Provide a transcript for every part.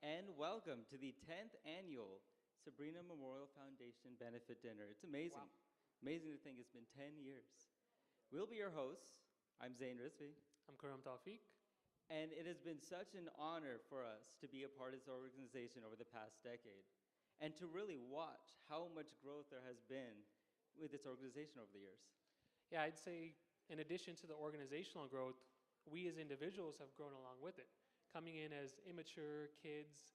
and welcome to the 10th annual Sabrina Memorial Foundation Benefit Dinner. It's amazing. Wow. Amazing to think it's been 10 years. We'll be your hosts. I'm Zain Rizvi. I'm Karam Tawfiq. And it has been such an honor for us to be a part of this organization over the past decade and to really watch how much growth there has been with this organization over the years. Yeah, I'd say in addition to the organizational growth, we as individuals have grown along with it. Coming in as immature kids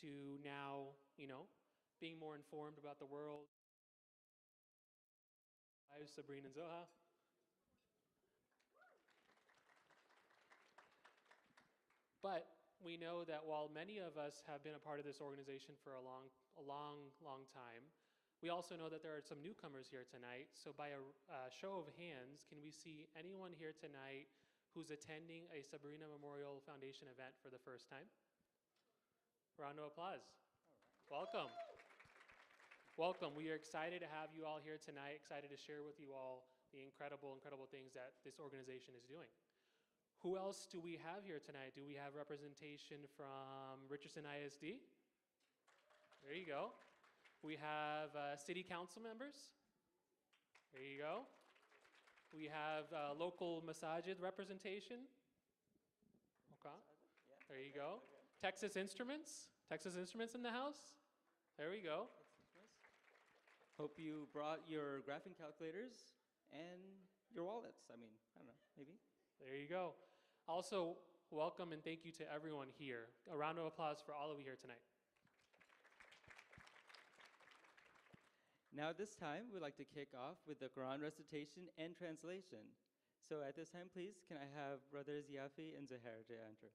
to now, being more informed about the world. Hi, Sabrina and Zoha. But we know that while many of us have been a part of this organization for a long time, we also know that there are some newcomers here tonight. So by a show of hands, can we see anyone here tonight who's attending a Sabrina Memorial Foundation event for the first time? Round of applause. Welcome. Welcome. We are excited to have you all here tonight, excited to share with you all the incredible things that this organization is doing. Who else do we have here tonight? Do we have representation from Richardson ISD? There you go. We have city council members. There you go. We have local masajid representation. Okay. There you go. Texas Instruments. Texas Instruments in the house. There we go. Hope you brought your graphing calculators and your wallets. I don't know, maybe. There you go. Also, welcome and thank you to everyone here. A round of applause for all of you here tonight. Now at this time, we'd like to kick off with the Quran recitation and translation. So at this time, please, can I have brothers Yafi and Zuhair to enter?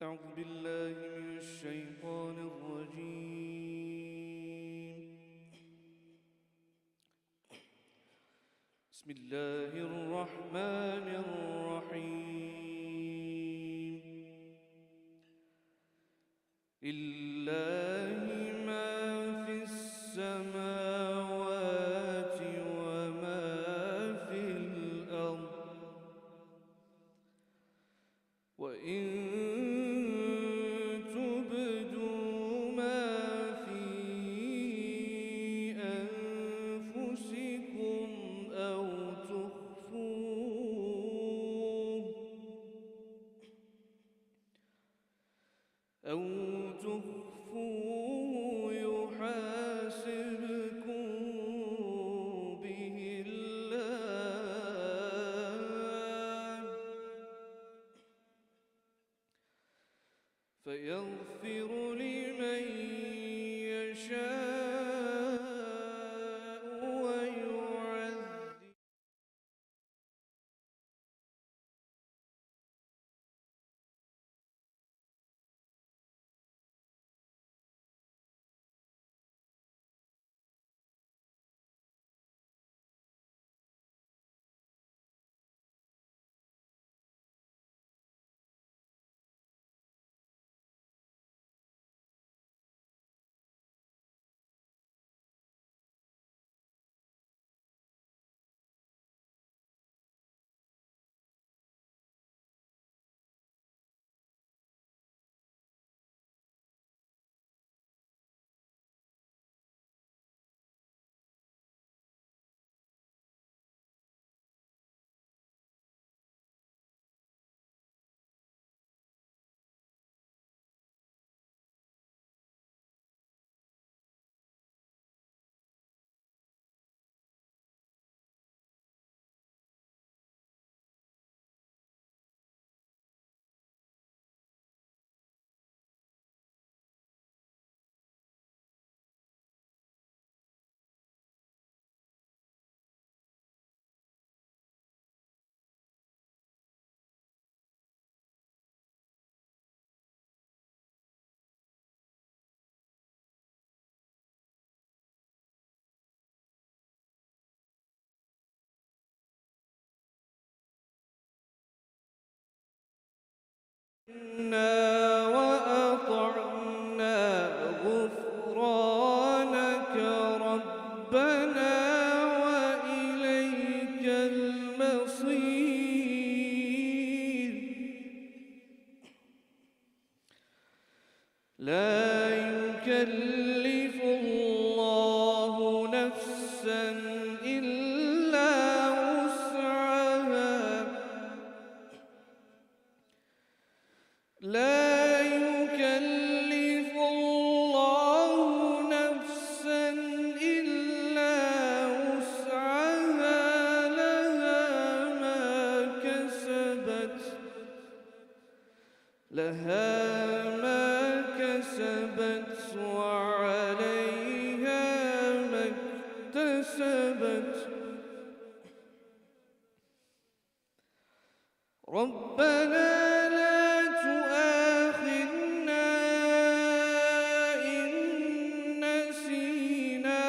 أعوذ بالله من الشيطان الرجيم بسم الله الرحمن الرحيم لله ما في السماوات وما في الأرض وإن وأطعنا غفرانك ربنا وإليك المصير لا يكلف الله نفسا إلا وسعها لا يكلف الله نفسا إلا وسعها لها ما كسبت وعليها ما اكتسبت ربنا لا تؤاخذنا إن نسينا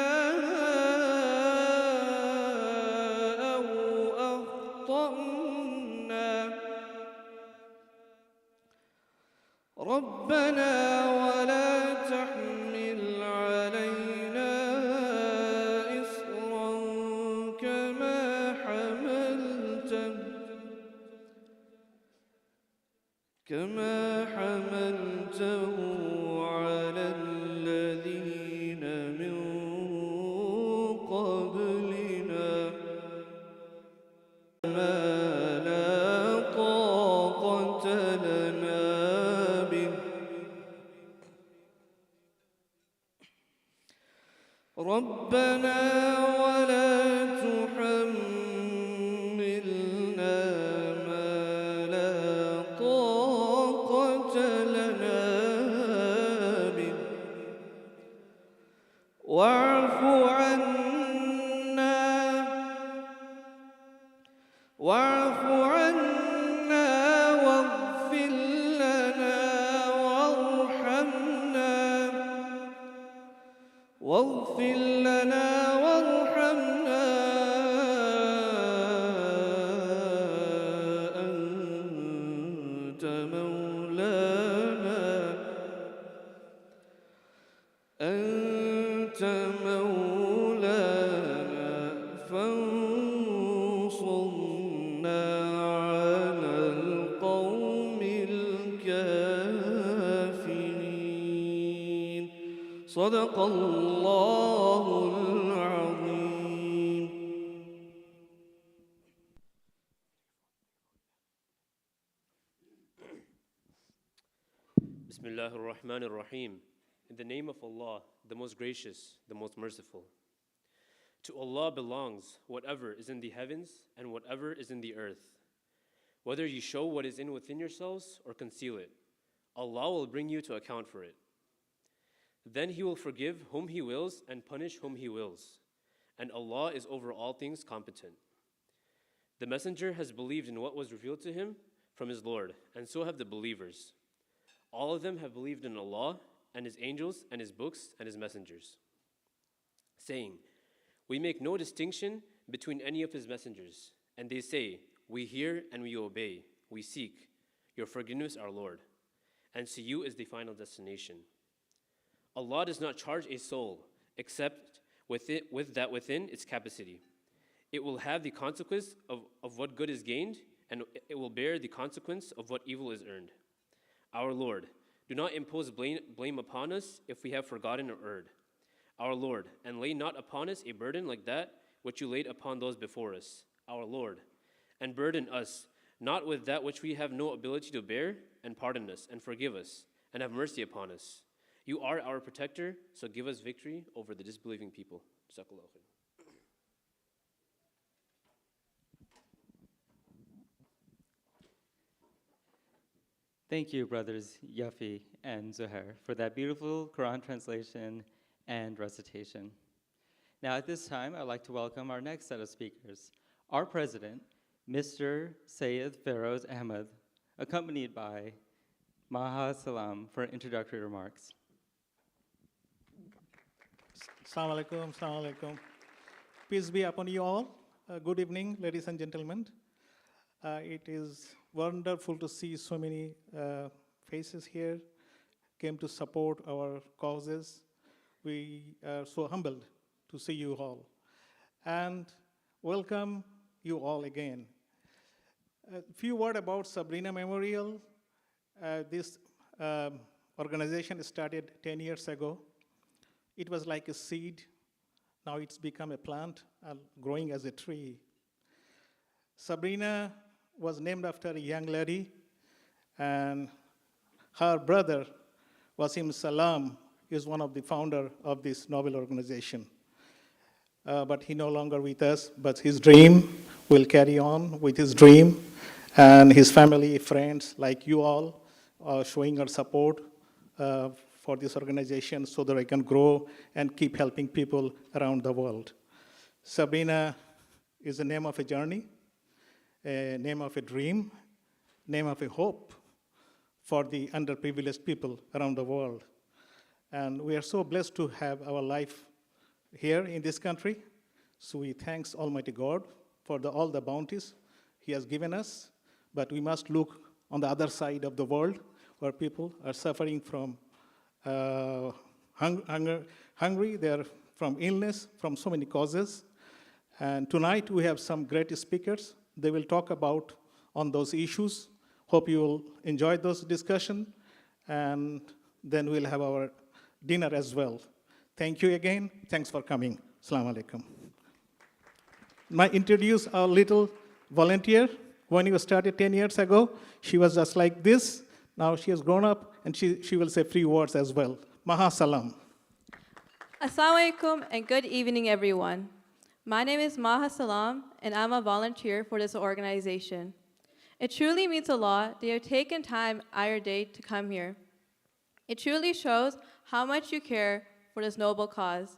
أو أخطأنا ربنا ولا تحمل علينا إصرا كما حملته على الذين من قبلنا ما لا طاقة لنا به ربنا ولا تحملنا ما لا طاقة لنا به واعف عنا واغفر لنا وارحمنا أنت مولانا فانصرنا على القوم الكافرين صدق الله العظيم. Bismillah ar-Rahman ar-Rahim. In the name of Allah, the most gracious, the most merciful. To Allah belongs whatever is in the heavens and whatever is in the earth. Whether you show what is in within yourselves or conceal it, Allah will bring you to account for it. Then He will forgive whom He wills and punish whom He wills. And Allah is over all things competent. The messenger has believed in what was revealed to him from his Lord, and so have the believers. All of them have believed in Allah and His angels and His books and His messengers, saying, we make no distinction between any of His messengers. And they say, we hear and we obey, we seek your forgiveness, our Lord, and to you is the final destination. Allah does not charge a soul except with that within its capacity. It will have the consequence of what good is gained, and it will bear the consequence of what evil is earned. Our Lord, do not impose blame upon us if we have forgotten or erred. Our Lord, and lay not upon us a burden like that which you laid upon those before us. Our Lord, and burden us not with that which we have no ability to bear, and pardon us, and forgive us, and have mercy upon us. You are our protector, so give us victory over the disbelieving people. Jazakallahu khair. Thank you, brothers Yafi and Zuhair, for that beautiful Quran translation and recitation. Now, at this time, I'd like to welcome our next set of speakers, our president, Mr. Syed Feroz Ahmed, accompanied by Maha Salam for introductory remarks. Assalamu alaikum, assalamu alaikum. Peace be upon you all. Good evening, ladies and gentlemen. It is wonderful to see so many faces here came to support our causes. We are so humbled to see you all. And welcome you all again. A few words about Sabrina Memorial. This organization started 10 years ago. It was like a seed. Now it's become a plant growing as a tree. Sabrina was named after a young lady, and her brother, Wasim Salam, is one of the founder of this noble organization. But he no longer with us, but his dream will carry on with his dream, and his family, friends, like you all, are showing our support for this organization so that I can grow and keep helping people around the world. Sabrina is the name of a journey, a name of a dream, name of a hope for the underprivileged people around the world. And we are so blessed to have our life here in this country. So we thank Almighty God for all the bounties He has given us. But we must look on the other side of the world where people are suffering from hungry, they are from illness, from so many causes. And tonight we have some great speakers. They will talk about on those issues. Hope you will enjoy those discussions. And then we'll have our dinner as well. Thank you again. Thanks for coming. Assalamu alaikum. I introduce our little volunteer. When he was started 10 years ago, she was just like this. Now she has grown up, and she will say 3 words as well. Maha Salam. Assalamu alaikum and good evening, everyone. My name is Maha Salam, and I'm a volunteer for this organization. It truly means a lot that you have taken time out of your day to come here. It truly shows how much you care for this noble cause.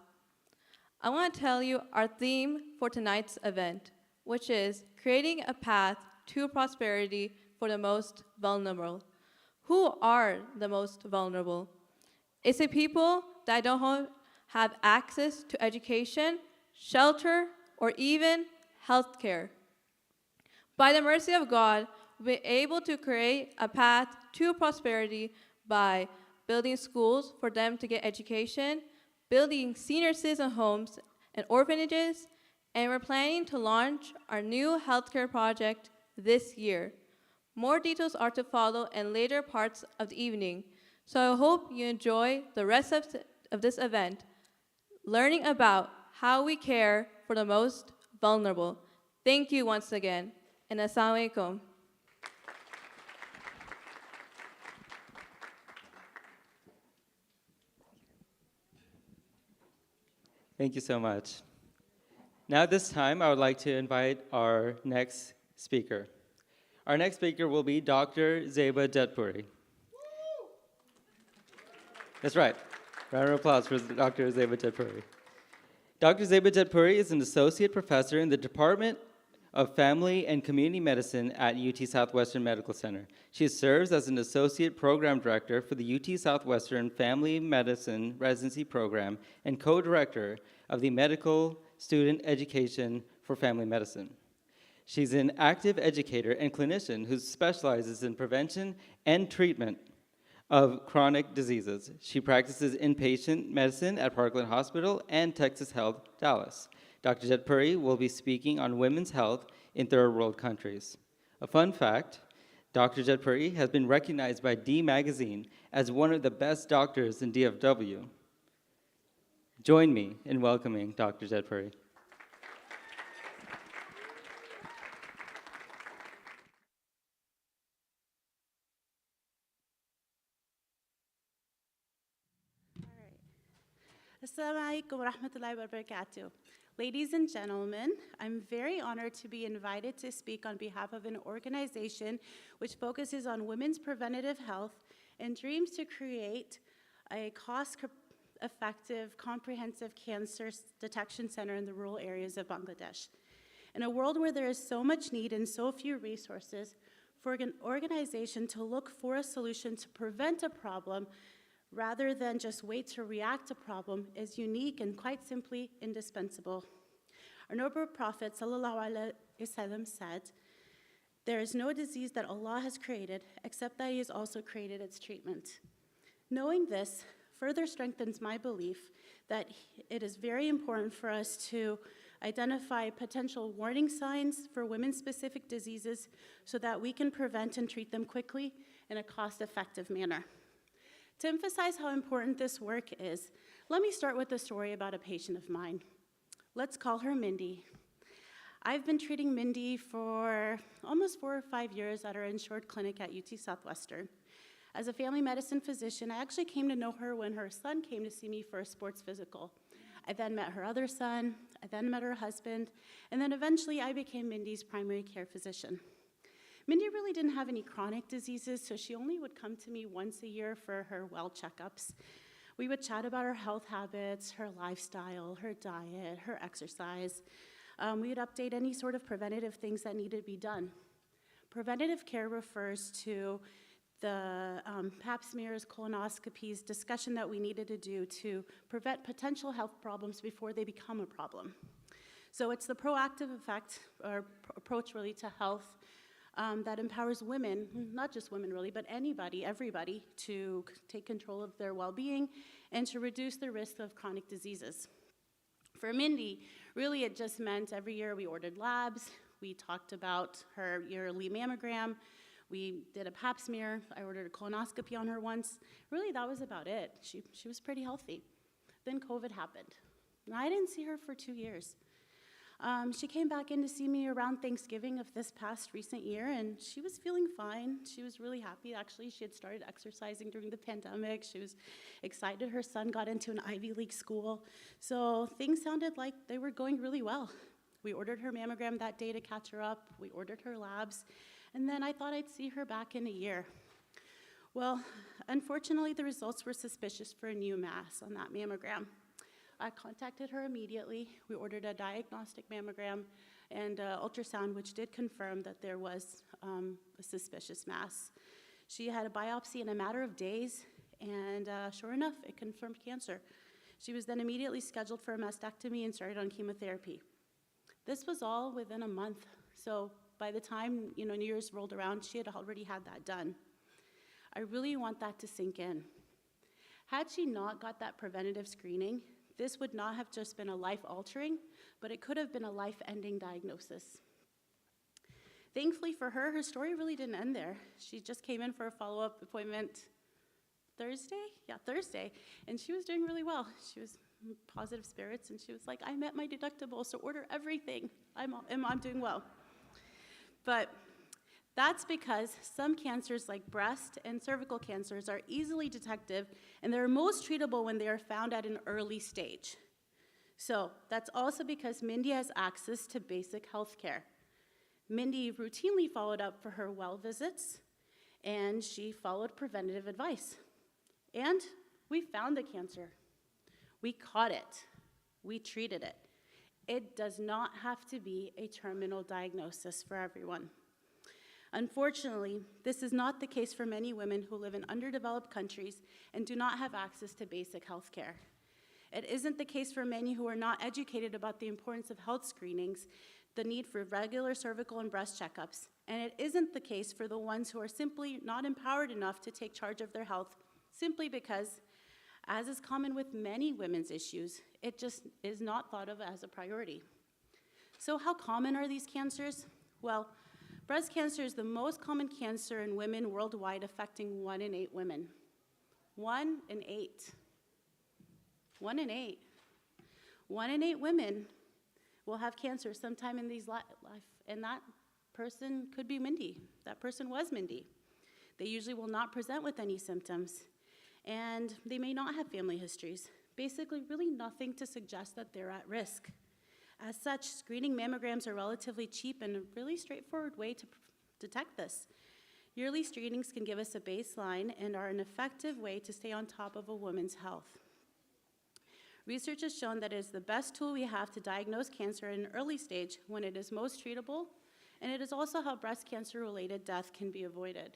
I want to tell you our theme for tonight's event, which is creating a path to prosperity for the most vulnerable. Who are the most vulnerable? It's the people that don't have access to education, shelter, or even health care. By the mercy of God, we're able to create a path to prosperity by building schools for them to get education, building senior citizen homes and orphanages, and we're planning to launch our new healthcare project this year. More details are to follow in later parts of the evening, so I hope you enjoy the rest of this event, learning about how we care for the most vulnerable. Thank you once again, and assalamu alaikum. Thank you so much. Now at this time, I would like to invite our next speaker. Our next speaker will be Dr. Zeba Jetpuri. That's right. Round of applause for Dr. Zeba Jetpuri. Dr. Zeba Jetpuri is an associate professor in the Department of Family and Community Medicine at UT Southwestern Medical Center. She serves as an associate program director for the UT Southwestern Family Medicine Residency Program and co-director of the Medical Student Education for Family Medicine. She's an active educator and clinician who specializes in prevention and treatment of chronic diseases. She practices inpatient medicine at Parkland Hospital and Texas Health, Dallas. Dr. Jetpuri will be speaking on women's health in third world countries. A fun fact, Dr. Jetpuri has been recognized by D Magazine as one of the best doctors in DFW. Join me in welcoming Dr. Jetpuri. Assalamu alaikum wa rahmatullahi wa barakatuh. Ladies and gentlemen, I'm very honored to be invited to speak on behalf of an organization which focuses on women's preventative health and dreams to create a cost-effective, comprehensive cancer detection center in the rural areas of Bangladesh. In a world where there is so much need and so few resources, for an organization to look for a solution to prevent a problem rather than just wait to react to problem is unique and quite simply indispensable. Our noble Prophet ﷺ said, There is no disease that Allah has created except that He has also created its treatment. Knowing this further strengthens my belief that it is very important for us to identify potential warning signs for women-specific diseases so that we can prevent and treat them quickly in a cost-effective manner. To emphasize how important this work is, let me start with a story about a patient of mine. Let's call her Mindy. I've been treating Mindy for almost 4 or 5 years at our insured clinic at UT Southwestern. As a family medicine physician, I actually came to know her when her son came to see me for a sports physical. I then met her other son, I then met her husband, and then eventually I became Mindy's primary care physician. Mindy really didn't have any chronic diseases, so she only would come to me once a year for her well checkups. We would chat about her health habits, her lifestyle, her diet, her exercise. We would update any sort of preventative things that needed to be done. Preventative care refers to the pap smears, colonoscopies, discussion that we needed to do to prevent potential health problems before they become a problem. So it's the proactive effect or approach really to health that empowers women, not just women really, but anybody, everybody, to take control of their well-being and to reduce the risk of chronic diseases. For Mindy, really it just meant every year we ordered labs, we talked about her yearly mammogram, we did a pap smear, I ordered a colonoscopy on her once. Really, that was about it. She was pretty healthy. Then COVID happened, and I didn't see her for 2 years. She came back in to see me around Thanksgiving of this past recent year, and she was feeling fine. She was really happy. Actually, she had started exercising during the pandemic. She was excited her son got into an Ivy League school. So things sounded like they were going really well. We ordered her mammogram that day to catch her up. We ordered her labs. And then I thought I'd see her back in a year. Well, unfortunately, the results were suspicious for a new mass on that mammogram. I contacted her immediately. We ordered a diagnostic mammogram and ultrasound, which did confirm that there was a suspicious mass. She had a biopsy in a matter of days, and sure enough, it confirmed cancer. She was then immediately scheduled for a mastectomy and started on chemotherapy. This was all within a month, so by the time New Year's rolled around, she had already had that done. I really want that to sink in. Had she not got that preventative screening, this would not have just been a life-altering, but it could have been a life-ending diagnosis. Thankfully for her, her story really didn't end there. She just came in for a follow-up appointment Thursday, and she was doing really well. She was in positive spirits, and she was like, I met my deductible, so order everything. I'm doing well. But that's because some cancers like breast and cervical cancers are easily detected, and they're most treatable when they are found at an early stage. So that's also because Mindy has access to basic health care. Mindy routinely followed up for her well visits, and she followed preventative advice. And we found the cancer. We caught it. We treated it. It does not have to be a terminal diagnosis for everyone. Unfortunately, this is not the case for many women who live in underdeveloped countries and do not have access to basic health care. It isn't the case for many who are not educated about the importance of health screenings, the need for regular cervical and breast checkups, and it isn't the case for the ones who are simply not empowered enough to take charge of their health simply because, as is common with many women's issues, it just is not thought of as a priority. So how common are these cancers? Well, breast cancer is the most common cancer in women worldwide, affecting 1 in 8 women. 1 in 8. 1 in 8. 1 in 8 women will have cancer sometime in these life, and that person could be Mindy. That person was Mindy. They usually will not present with any symptoms, and they may not have family histories. Basically, really nothing to suggest that they're at risk. As such, screening mammograms are relatively cheap and a really straightforward way to detect this. Yearly screenings can give us a baseline and are an effective way to stay on top of a woman's health. Research has shown that it is the best tool we have to diagnose cancer at an early stage when it is most treatable, and it is also how breast cancer-related death can be avoided.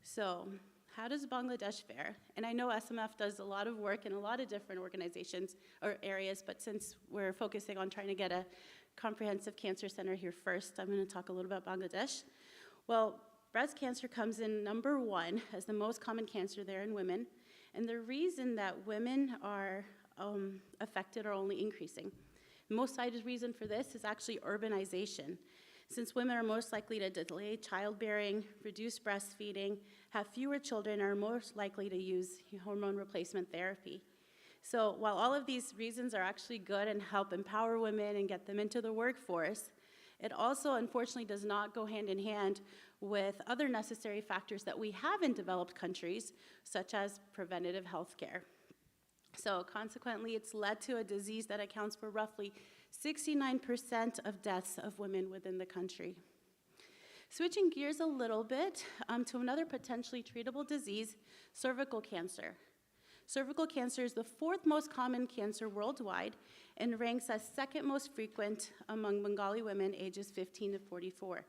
So, how does Bangladesh fare? And I know SMF does a lot of work in a lot of different organizations or areas, but since we're focusing on trying to get a Comprehensive Cancer Center here first. I'm going to talk a little about Bangladesh. Well, breast cancer comes in number 1 as the most common cancer there in women, and the reason that women are affected are only increasing. The most cited reason for this is actually urbanization. Since women are most likely to delay childbearing, reduce breastfeeding, have fewer children, are most likely to use hormone replacement therapy. So while all of these reasons are actually good and help empower women and get them into the workforce, it also unfortunately does not go hand in hand with other necessary factors that we have in developed countries, such as preventative health care. So consequently, it's led to a disease that accounts for roughly 69% of deaths of women within the country. Switching gears a little bit to another potentially treatable disease, cervical cancer. Cervical cancer is the 4th most common cancer worldwide and ranks as 2nd most frequent among Bengali women ages 15 to 44.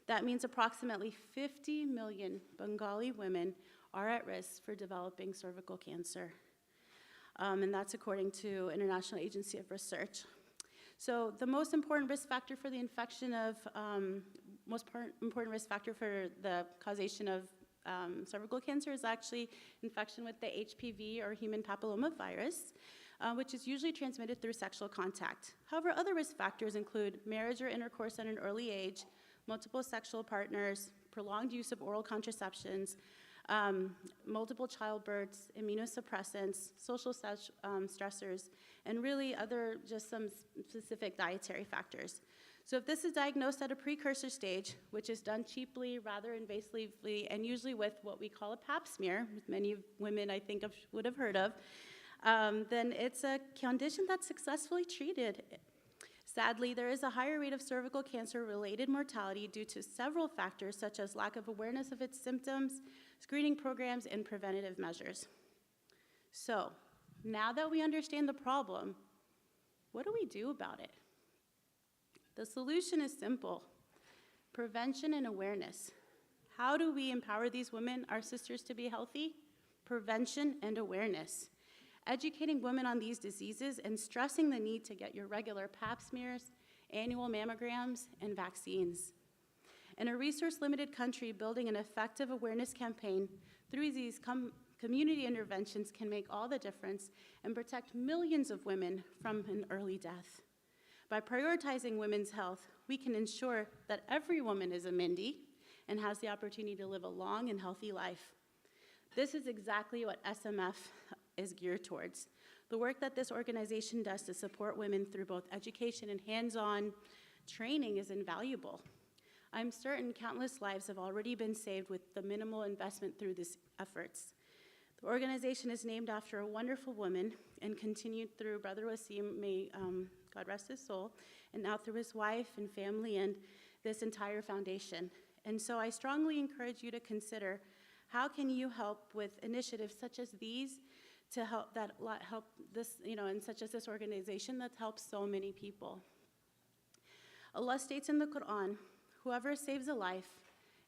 That means approximately 50 million Bengali women are at risk for developing cervical cancer. And that's according to International Agency of Research. So the most important risk factor for the infection of, important risk factor for the causation of cervical cancer is actually infection with the HPV or human papillomavirus, which is usually transmitted through sexual contact. However, other risk factors include marriage or intercourse at an early age, multiple sexual partners, prolonged use of oral contraceptions, multiple childbirths, immunosuppressants, social stressors, and really other just some specific dietary factors. So if this is diagnosed at a precursor stage, which is done cheaply, rather invasively, and usually with what we call a pap smear, which many women I think would have heard of, then it's a condition that's successfully treated. Sadly, there is a higher rate of cervical cancer-related mortality due to several factors, such as lack of awareness of its symptoms, screening programs, and preventative measures. So, now that we understand the problem, what do we do about it? The solution is simple: prevention and awareness. How do we empower these women, our sisters, to be healthy? Prevention and awareness. Educating women on these diseases and stressing the need to get your regular pap smears, annual mammograms, and vaccines. In a resource-limited country, building an effective awareness campaign through these community interventions can make all the difference and protect millions of women from an early death. By prioritizing women's health, we can ensure that every woman is a Mindy and has the opportunity to live a long and healthy life. This is exactly what SMF is geared towards. The work that this organization does to support women through both education and hands-on training is invaluable. I'm certain countless lives have already been saved with the minimal investment through these efforts. The organization is named after a wonderful woman and continued through Brother Wasim, may God rest his soul, and now through his wife and family and this entire foundation. And so I strongly encourage you to consider how can you help with initiatives such as these to help this, and such as this organization that helps so many people. Allah states in the Quran, "Whoever saves a life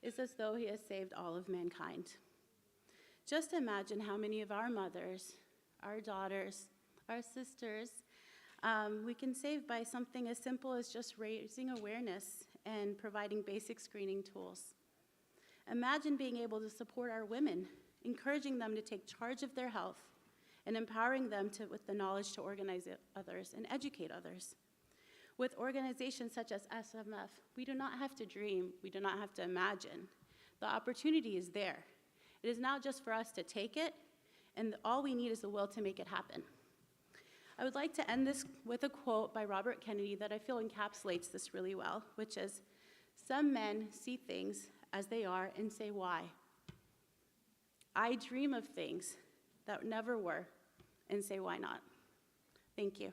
is as though he has saved all of mankind." Just imagine how many of our mothers, our daughters, our sisters, we can save by something as simple as just raising awareness and providing basic screening tools. Imagine being able to support our women, encouraging them to take charge of their health and empowering them with the knowledge to organize others and educate others. With organizations such as SMF, we do not have to dream, we do not have to imagine. The opportunity is there. It is now just for us to take it, and all we need is the will to make it happen. I would like to end this with a quote by Robert Kennedy that I feel encapsulates this really well, which is, "Some men see things as they are and say why. I dream of things that never were and say why not." Thank you.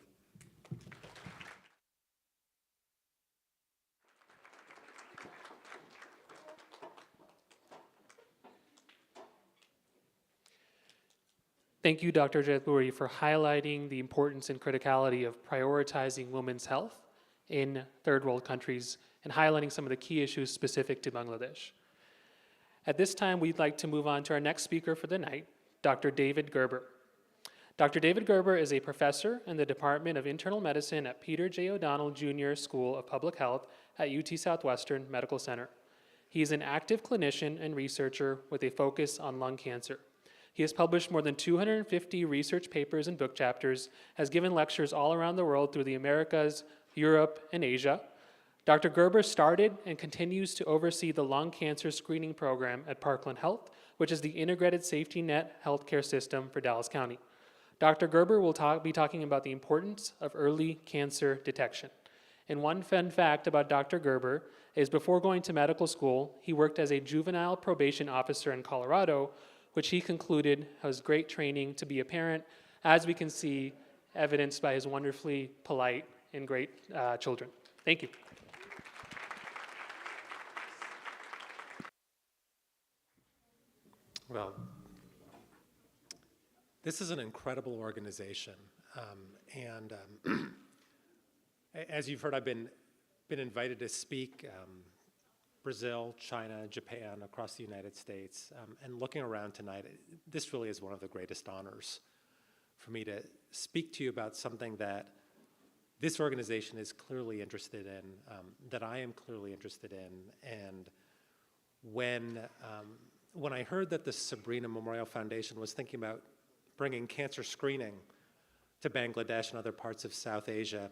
Thank you, Dr. Jethpuri, for highlighting the importance and criticality of prioritizing women's health in third world countries and highlighting some of the key issues specific to Bangladesh. At this time, we'd like to move on to our next speaker for the night, Dr. David Gerber. Dr. David Gerber is a professor in the Department of Internal Medicine at Peter J. O'Donnell Jr. School of Public Health at UT Southwestern Medical Center. He is an active clinician and researcher with a focus on lung cancer. He has published more than 250 research papers and book chapters, has given lectures all around the world through the Americas, Europe, and Asia. Dr. Gerber started and continues to oversee the lung cancer screening program at Parkland Health, which is the integrated safety net healthcare system for Dallas County. Dr. Gerber will be talking about the importance of early cancer detection. And one fun fact about Dr. Gerber is before going to medical school, he worked as a juvenile probation officer in Colorado, which he concluded was great training to be a parent, as we can see evidenced by his wonderfully polite and great children. Thank you. Well, this is an incredible organization. As you've heard, I've been invited to speak Brazil, China, Japan, across the United States. And looking around tonight, this really is one of the greatest honors for me to speak to you about something that this organization is clearly interested in, that I am clearly interested in. And when I heard that the Sabrina Memorial Foundation was thinking about bringing cancer screening to Bangladesh and other parts of South Asia,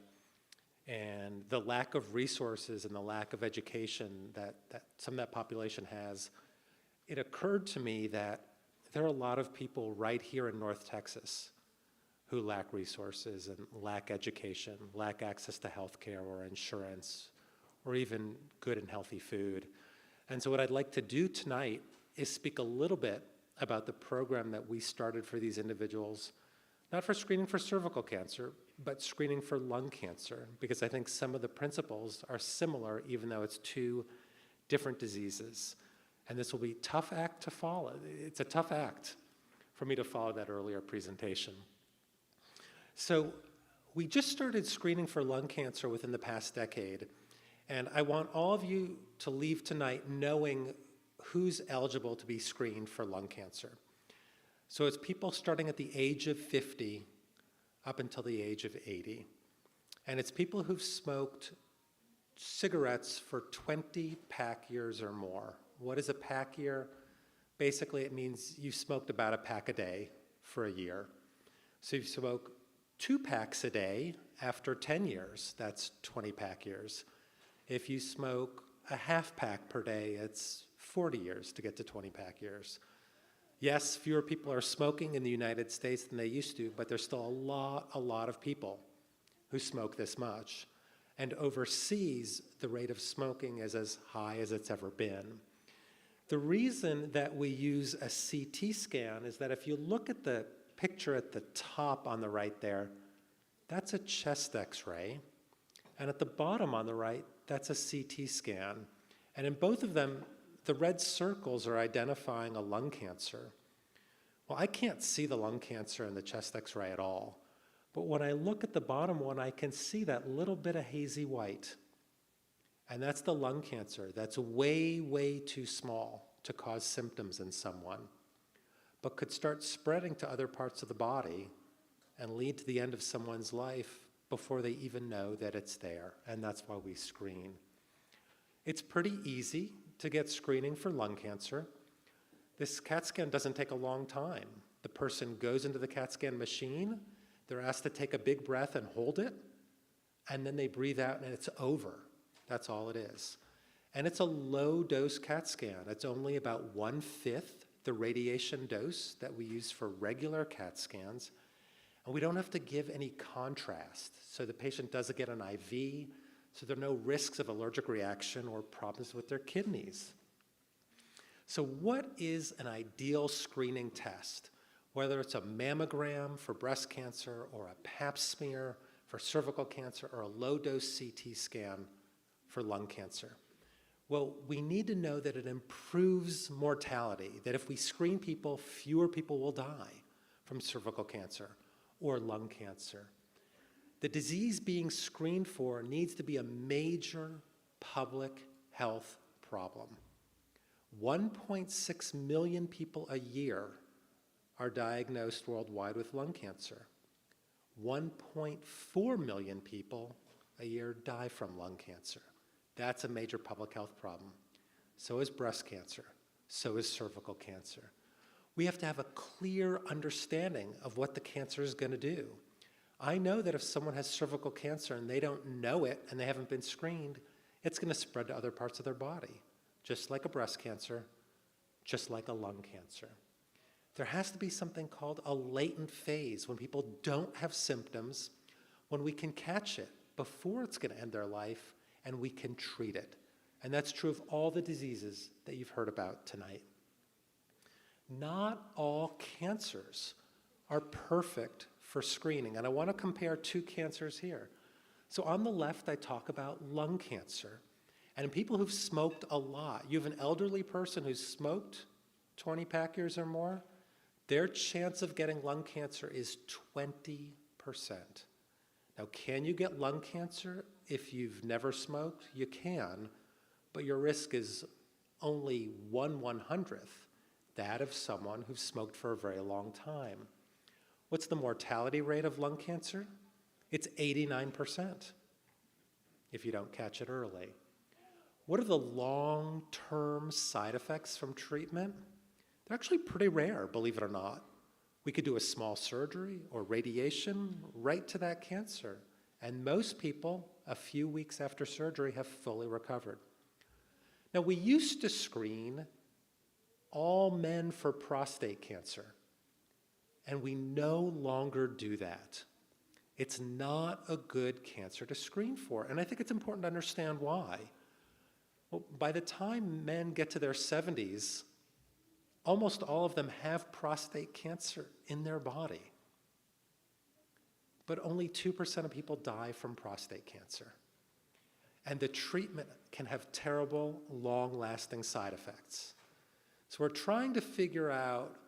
and the lack of resources and the lack of education that some of that population has, it occurred to me that there are a lot of people right here in North Texas who lack resources and lack education, lack access to health care or insurance, or even good and healthy food. And so what I'd like to do tonight is speak a little bit about the program that we started for these individuals, not for screening for cervical cancer, but screening for lung cancer, because I think some of the principles are similar, even though it's two different diseases. And this will be a tough act to follow. It's a tough act for me to follow that earlier presentation. So we just started screening for lung cancer within the past decade, and I want all of you to leave tonight knowing who's eligible to be screened for lung cancer. So it's people starting at the age of 50 up until the age of 80. And it's people who've smoked cigarettes for 20 pack years or more. What is a pack year? Basically, it means you smoked about a pack a day for a year. So if you smoke 2 packs a day after 10 years, that's 20 pack years. If you smoke a half pack per day, it's 40 years to get to 20 pack years. Yes, fewer people are smoking in the United States than they used to, but there's still a lot of people who smoke this much. And overseas, the rate of smoking is as high as it's ever been. The reason that we use a CT scan is that if you look at the picture at the top on the right there, that's a chest X-ray. And at the bottom on the right, that's a CT scan. And in both of them, the red circles are identifying a lung cancer. Well, I can't see the lung cancer in the chest X-ray at all. But when I look at the bottom one, I can see that little bit of hazy white. And that's the lung cancer. That's way, way too small to cause symptoms in someone, but could start spreading to other parts of the body and lead to the end of someone's life before they even know that it's there. And that's why we screen. It's pretty easy to get screening for lung cancer. This CAT scan doesn't take a long time. The person goes into the CAT scan machine, they're asked to take a big breath and hold it, and then they breathe out and it's over. That's all it is. And it's a low-dose CAT scan. It's only about 1/5 the radiation dose that we use for regular CAT scans. And we don't have to give any contrast. So the patient doesn't get an IV, so there are no risks of allergic reaction or problems with their kidneys. So what is an ideal screening test? Whether it's a mammogram for breast cancer or a pap smear for cervical cancer or a low-dose CT scan for lung cancer. Well, we need to know that it improves mortality, that if we screen people, fewer people will die from cervical cancer or lung cancer. The disease being screened for needs to be a major public health problem. 1.6 million people a year are diagnosed worldwide with lung cancer. 1.4 million people a year die from lung cancer. That's a major public health problem. So is breast cancer. So is cervical cancer. We have to have a clear understanding of what the cancer is going to do. I know that if someone has cervical cancer and they don't know it and they haven't been screened, it's going to spread to other parts of their body, just like a breast cancer, just like a lung cancer. There has to be something called a latent phase when people don't have symptoms, when we can catch it before it's going to end their life and we can treat it. And that's true of all the diseases that you've heard about tonight. Not all cancers are perfect for screening. And I want to compare two cancers here. So on the left, I talk about lung cancer. And in people who've smoked a lot, you have an elderly person who's smoked 20 pack years or more, their chance of getting lung cancer is 20%. Now, can you get lung cancer if you've never smoked? You can, but your risk is only 1/100th that of someone who's smoked for a very long time. What's the mortality rate of lung cancer? It's 89% if you don't catch it early. What are the long-term side effects from treatment? They're actually pretty rare, believe it or not. We could do a small surgery or radiation right to that cancer, and most people, a few weeks after surgery, have fully recovered. Now, we used to screen all men for prostate cancer, and we no longer do that. It's not a good cancer to screen for, and I think it's important to understand why. Well, by the time men get to their 70s, almost all of them have prostate cancer in their body. But only 2% of people die from prostate cancer. And the treatment can have terrible, long-lasting side effects. So we're trying to figure out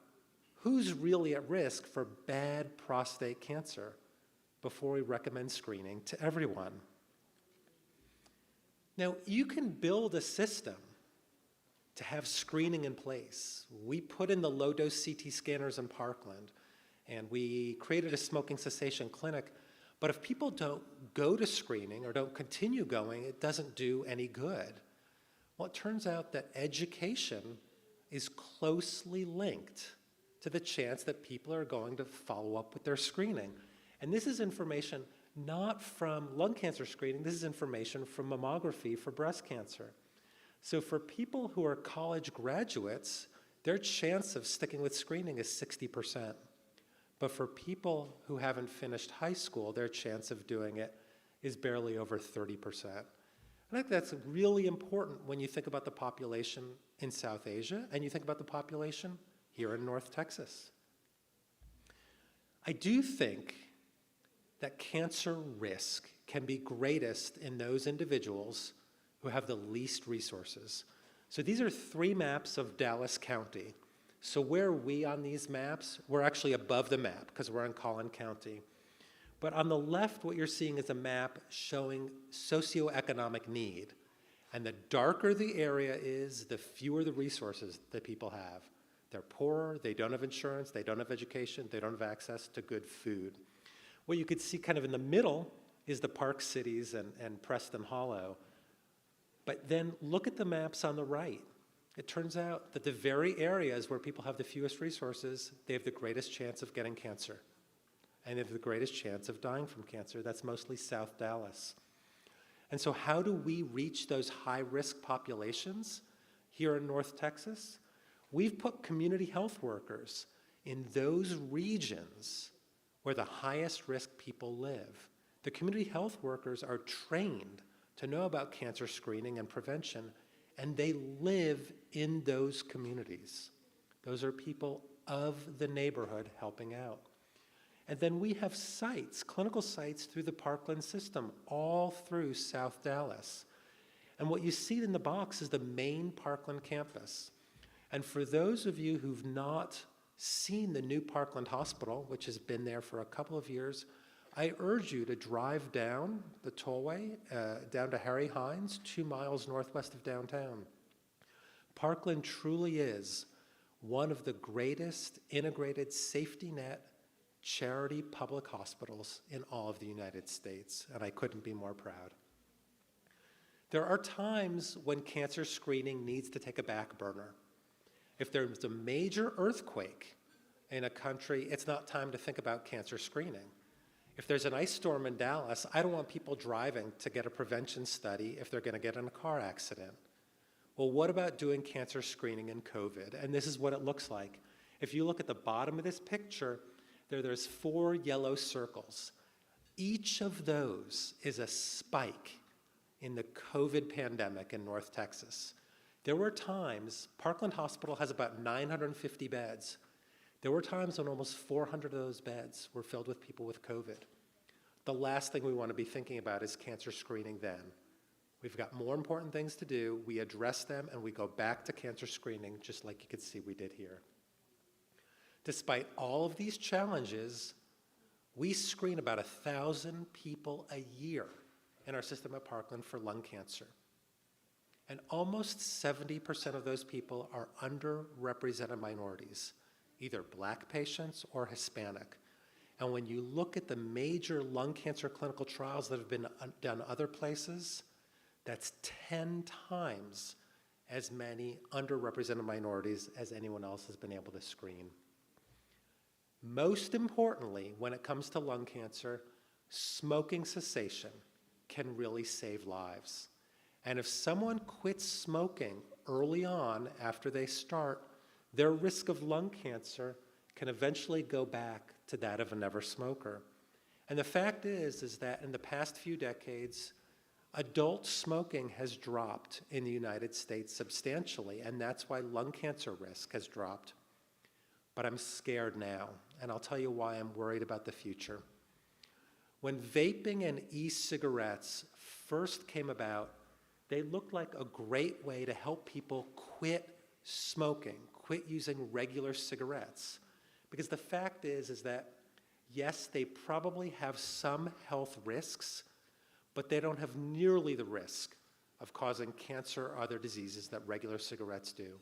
who's really at risk for bad prostate cancer before we recommend screening to everyone. Now, you can build a system to have screening in place. We put in the low-dose CT scanners in Parkland, and we created a smoking cessation clinic. But if people don't go to screening or don't continue going, it doesn't do any good. Well, it turns out that education is closely linked to the chance that people are going to follow up with their screening. And this is information not from lung cancer screening, this is information from mammography for breast cancer. So for people who are college graduates, their chance of sticking with screening is 60%. But for people who haven't finished high school, their chance of doing it is barely over 30%. And I think that's really important when you think about the population in South Asia and you think about the population here in North Texas. I do think that cancer risk can be greatest in those individuals who have the least resources. So these are 3 maps of Dallas County. So where are we on these maps? We're actually above the map because we're in Collin County. But on the left, what you're seeing is a map showing socioeconomic need. And the darker the area is, the fewer the resources that people have. They're poorer, they don't have insurance, they don't have education, they don't have access to good food. What you could see kind of in the middle is the Park Cities and Preston Hollow. But then look at the maps on the right. It turns out that the very areas where people have the fewest resources, they have the greatest chance of getting cancer. And they have the greatest chance of dying from cancer. That's mostly South Dallas. And so how do we reach those high-risk populations here in North Texas? We've put community health workers in those regions where the highest risk people live. The community health workers are trained to know about cancer screening and prevention, and they live in those communities. Those are people of the neighborhood helping out. And then we have sites, clinical sites through the Parkland system, all through South Dallas. And what you see in the box is the main Parkland campus. And for those of you who've not seen the new Parkland Hospital, which has been there for a couple of years, I urge you to drive down the tollway, down to Harry Hines, 2 miles northwest of downtown. Parkland truly is one of the greatest integrated safety net charity public hospitals in all of the United States, and I couldn't be more proud. There are times when cancer screening needs to take a back burner. If there's a major earthquake in a country, it's not time to think about cancer screening. If there's an ice storm in Dallas, I don't want people driving to get a prevention study if they're going to get in a car accident. Well, what about doing cancer screening in COVID? And this is what it looks like. If you look at the bottom of this picture, there's 4 yellow circles. Each of those is a spike in the COVID pandemic in North Texas. There were times, Parkland Hospital has about 950 beds. There were times when almost 400 of those beds were filled with people with COVID. The last thing we want to be thinking about is cancer screening then. We've got more important things to do. We address them and we go back to cancer screening, just like you can see we did here. Despite all of these challenges, we screen about 1,000 people a year in our system at Parkland for lung cancer. And almost 70% of those people are underrepresented minorities, either Black patients or Hispanic. And when you look at the major lung cancer clinical trials that have been done other places, that's 10 times as many underrepresented minorities as anyone else has been able to screen. Most importantly, when it comes to lung cancer, smoking cessation can really save lives. And if someone quits smoking early on after they start, their risk of lung cancer can eventually go back to that of a never smoker. And the fact is that in the past few decades, adult smoking has dropped in the United States substantially, and that's why lung cancer risk has dropped. But I'm scared now, and I'll tell you why I'm worried about the future. When vaping and e-cigarettes first came about, they looked like a great way to help people quit smoking, quit using regular cigarettes. Because the fact is that, yes, they probably have some health risks, but they don't have nearly the risk of causing cancer or other diseases that regular cigarettes do.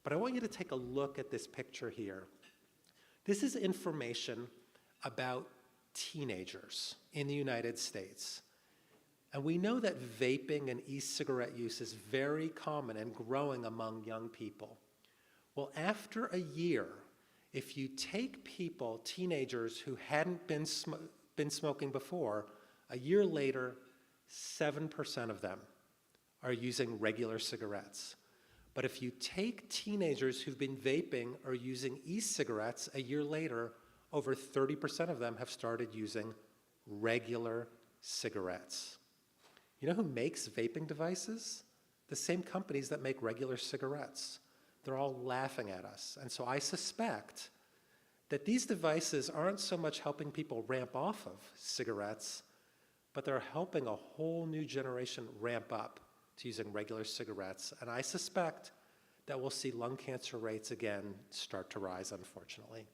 But I want you to take a look at this picture here. This is information about teenagers in the United States. And we know that vaping and e-cigarette use is very common and growing among young people. Well, after a year, if you take people, teenagers who hadn't been smoking before, a year later, 7% of them are using regular cigarettes. But if you take teenagers who've been vaping or using e-cigarettes, a year later, over 30% of them have started using regular cigarettes. You know who makes vaping devices? The same companies that make regular cigarettes. They're all laughing at us. And so I suspect that these devices aren't so much helping people ramp off of cigarettes, but they're helping a whole new generation ramp up to using regular cigarettes. And I suspect that we'll see lung cancer rates again start to rise, unfortunately.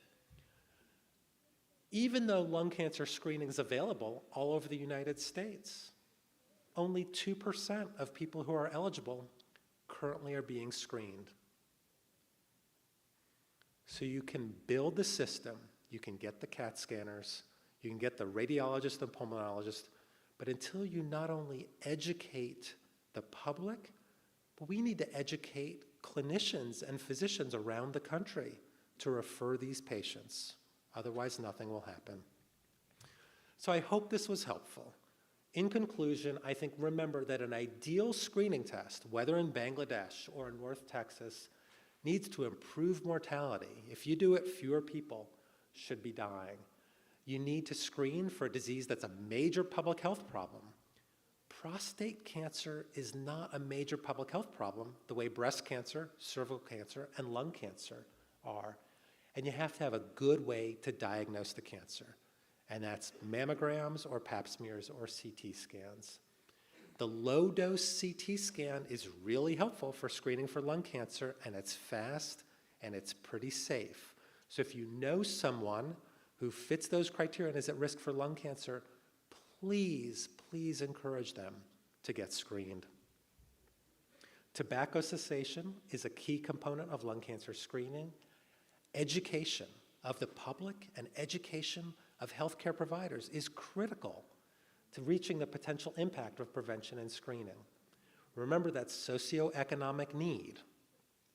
Even though lung cancer screening is available all over the United States, only 2% of people who are eligible currently are being screened. So you can build the system, you can get the CAT scanners, you can get the radiologist and pulmonologist, but until you not only educate the public, but we need to educate clinicians and physicians around the country to refer these patients. Otherwise, nothing will happen. So I hope this was helpful. In conclusion, I think remember that an ideal screening test, whether in Bangladesh or in North Texas, needs to improve mortality. If you do it, fewer people should be dying. You need to screen for a disease that's a major public health problem. Prostate cancer is not a major public health problem the way breast cancer, cervical cancer, and lung cancer are. And you have to have a good way to diagnose the cancer. And that's mammograms or pap smears or CT scans. The low-dose CT scan is really helpful for screening for lung cancer, and it's fast and it's pretty safe. So if you know someone who fits those criteria and is at risk for lung cancer, please, please encourage them to get screened. Tobacco cessation is a key component of lung cancer screening, Education of the public and education of healthcare providers is critical to reaching the potential impact of prevention and screening. Remember that socioeconomic need,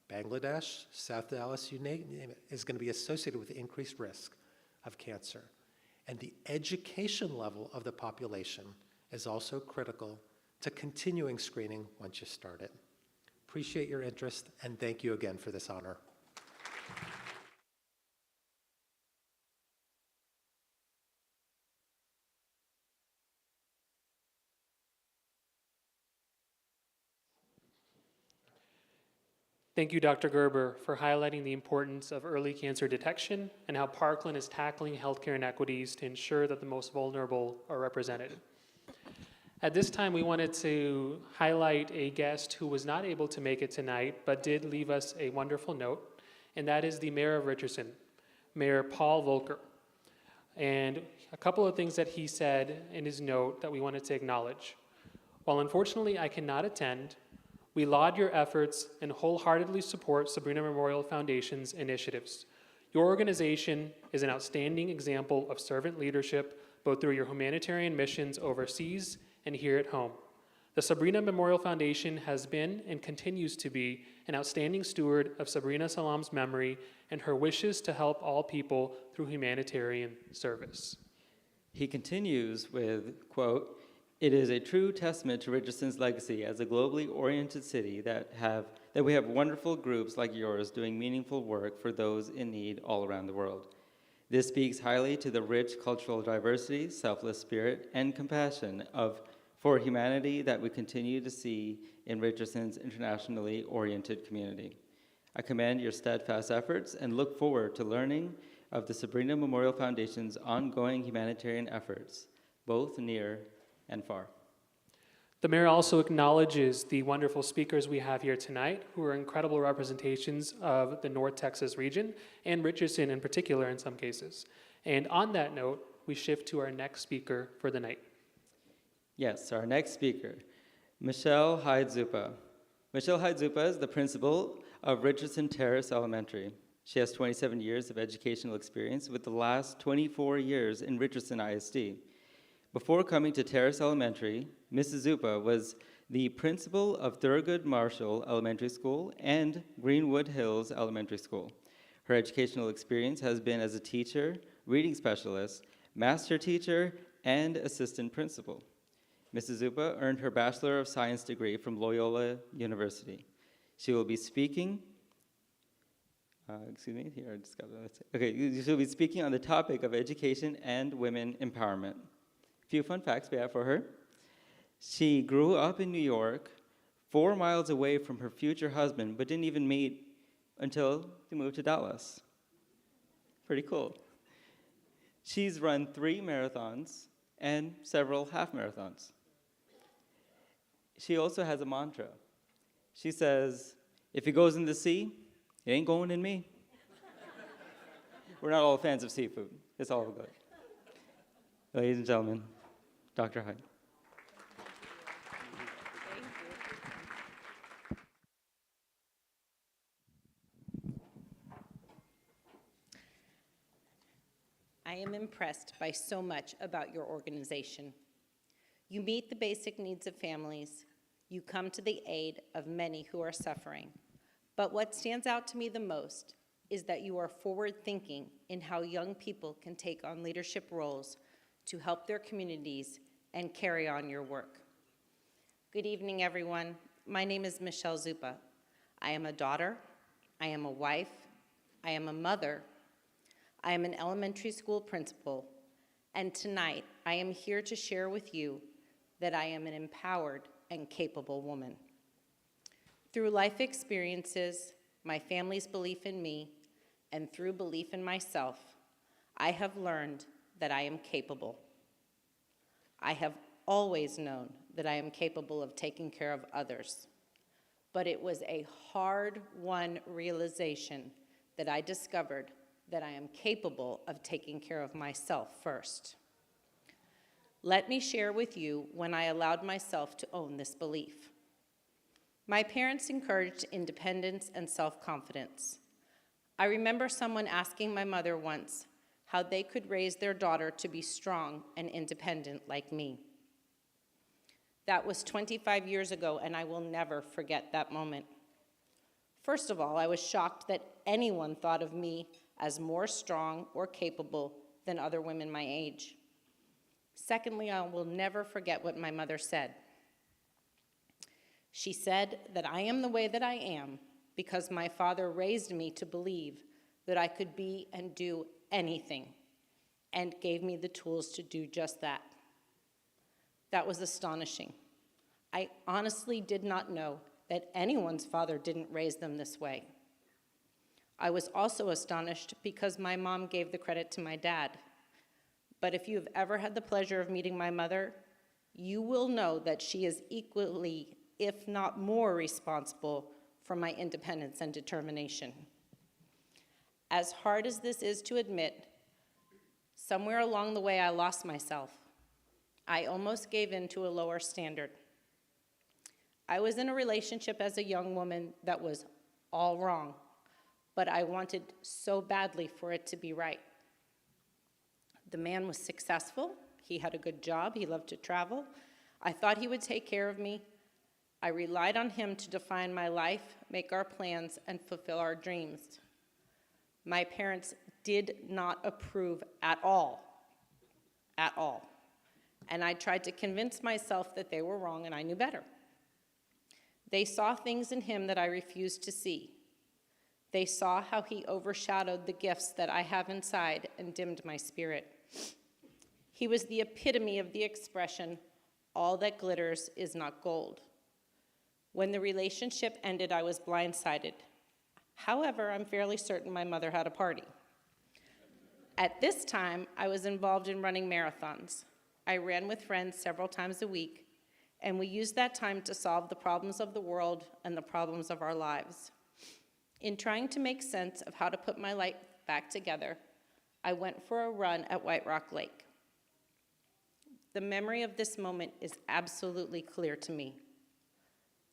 Bangladesh, South Dallas, you name it, is going to be associated with increased risk of cancer. And the education level of the population is also critical to continuing screening once you start it. Appreciate your interest, and thank you again for this honor. Thank you, Dr. Gerber, for highlighting the importance of early cancer detection and how Parkland is tackling healthcare inequities to ensure that the most vulnerable are represented. At this time, we wanted to highlight a guest who was not able to make it tonight, but did leave us a wonderful note, and that is the Mayor of Richardson, Mayor Paul Volcker. And a couple of things that he said in his note that we wanted to acknowledge. While unfortunately I cannot attend, we laud your efforts and wholeheartedly support Sabrina Memorial Foundation's initiatives. Your organization is an outstanding example of servant leadership, both through your humanitarian missions overseas and here at home. The Sabrina Memorial Foundation has been and continues to be an outstanding steward of Sabrina Salam's memory and her wishes to help all people through humanitarian service. He continues with, quote, "It is a true testament to Richardson's legacy as a globally oriented city that we have wonderful groups like yours doing meaningful work for those in need all around the world. This speaks highly to the rich cultural diversity, selfless spirit, and compassion for humanity that we continue to see in Richardson's internationally oriented community. I commend your steadfast efforts and look forward to learning of the Sabrina Memorial Foundation's ongoing humanitarian efforts, both near and far." The mayor also acknowledges the wonderful speakers we have here tonight, who are incredible representations of the North Texas region, and Richardson in particular in some cases. And on that note, we shift to our next speaker for the night. Yes, our next speaker, Michelle Hyde-Zupa. Michelle Hyde-Zupa is the principal of Richardson Terrace Elementary. She has 27 years of educational experience, with the last 24 years in Richardson ISD. Before coming to Terrace Elementary, Mrs. Zupa was the principal of Thurgood Marshall Elementary School and Greenwood Hills Elementary School. Her educational experience has been as a teacher, reading specialist, master teacher, and assistant principal. Mrs. Zupa earned her Bachelor of Science degree from Loyola University. She will be speaking, she'll be speaking on the topic of education and women empowerment. Few fun facts we have for her. She grew up in New York, 4 miles away from her future husband, but didn't even meet until they moved to Dallas. Pretty cool. She's run 3 marathons and several half marathons. She also has a mantra. She says, "If it goes in the sea, it ain't going in me." We're not all fans of seafood. It's all good. Ladies and gentlemen, Dr. Hyde. I am impressed by so much about your organization. You meet the basic needs of families. You come to the aid of many who are suffering. But what stands out to me the most is that you are forward-thinking in how young people can take on leadership roles to help their communities and carry on your work. Good evening, everyone. My name is Michelle Zupa. I am a daughter, I am a wife, I am a mother, I am an elementary school principal, and tonight I am here to share with you that I am an empowered and capable woman. Through life experiences, my family's belief in me, and through belief in myself, I have learned that I am capable. I have always known that I am capable of taking care of others, but it was a hard-won realization that I discovered that I am capable of taking care of myself first. Let me share with you when I allowed myself to own this belief. My parents encouraged independence and self-confidence. I remember someone asking my mother once how they could raise their daughter to be strong and independent like me. That was 25 years ago, and I will never forget that moment. First of all, I was shocked that anyone thought of me as more strong or capable than other women my age. Secondly, I will never forget what my mother said. She said that I am the way that I am because my father raised me to believe that I could be and do anything, and gave me the tools to do just that. That was astonishing. I honestly did not know that anyone's father didn't raise them this way. I was also astonished because my mom gave the credit to my dad. But if you have ever had the pleasure of meeting my mother, you will know that she is equally, if not more, responsible for my independence and determination. As hard as this is to admit, somewhere along the way I lost myself. I almost gave in to a lower standard. I was in a relationship as a young woman that was all wrong, but I wanted so badly for it to be right. The man was successful, he had a good job, he loved to travel. I thought he would take care of me. I relied on him to define my life, make our plans, and fulfill our dreams. My parents did not approve at all. And I tried to convince myself that they were wrong and I knew better. They saw things in him that I refused to see. They saw how he overshadowed the gifts that I have inside and dimmed my spirit. He was the epitome of the expression, all that glitters is not gold. When the relationship ended, I was blindsided. However, I'm fairly certain my mother had a party. At this time, I was involved in running marathons. I ran with friends several times a week, and we used that time to solve the problems of the world and the problems of our lives. In trying to make sense of how to put my life back together, I went for a run at White Rock Lake. The memory of this moment is absolutely clear to me.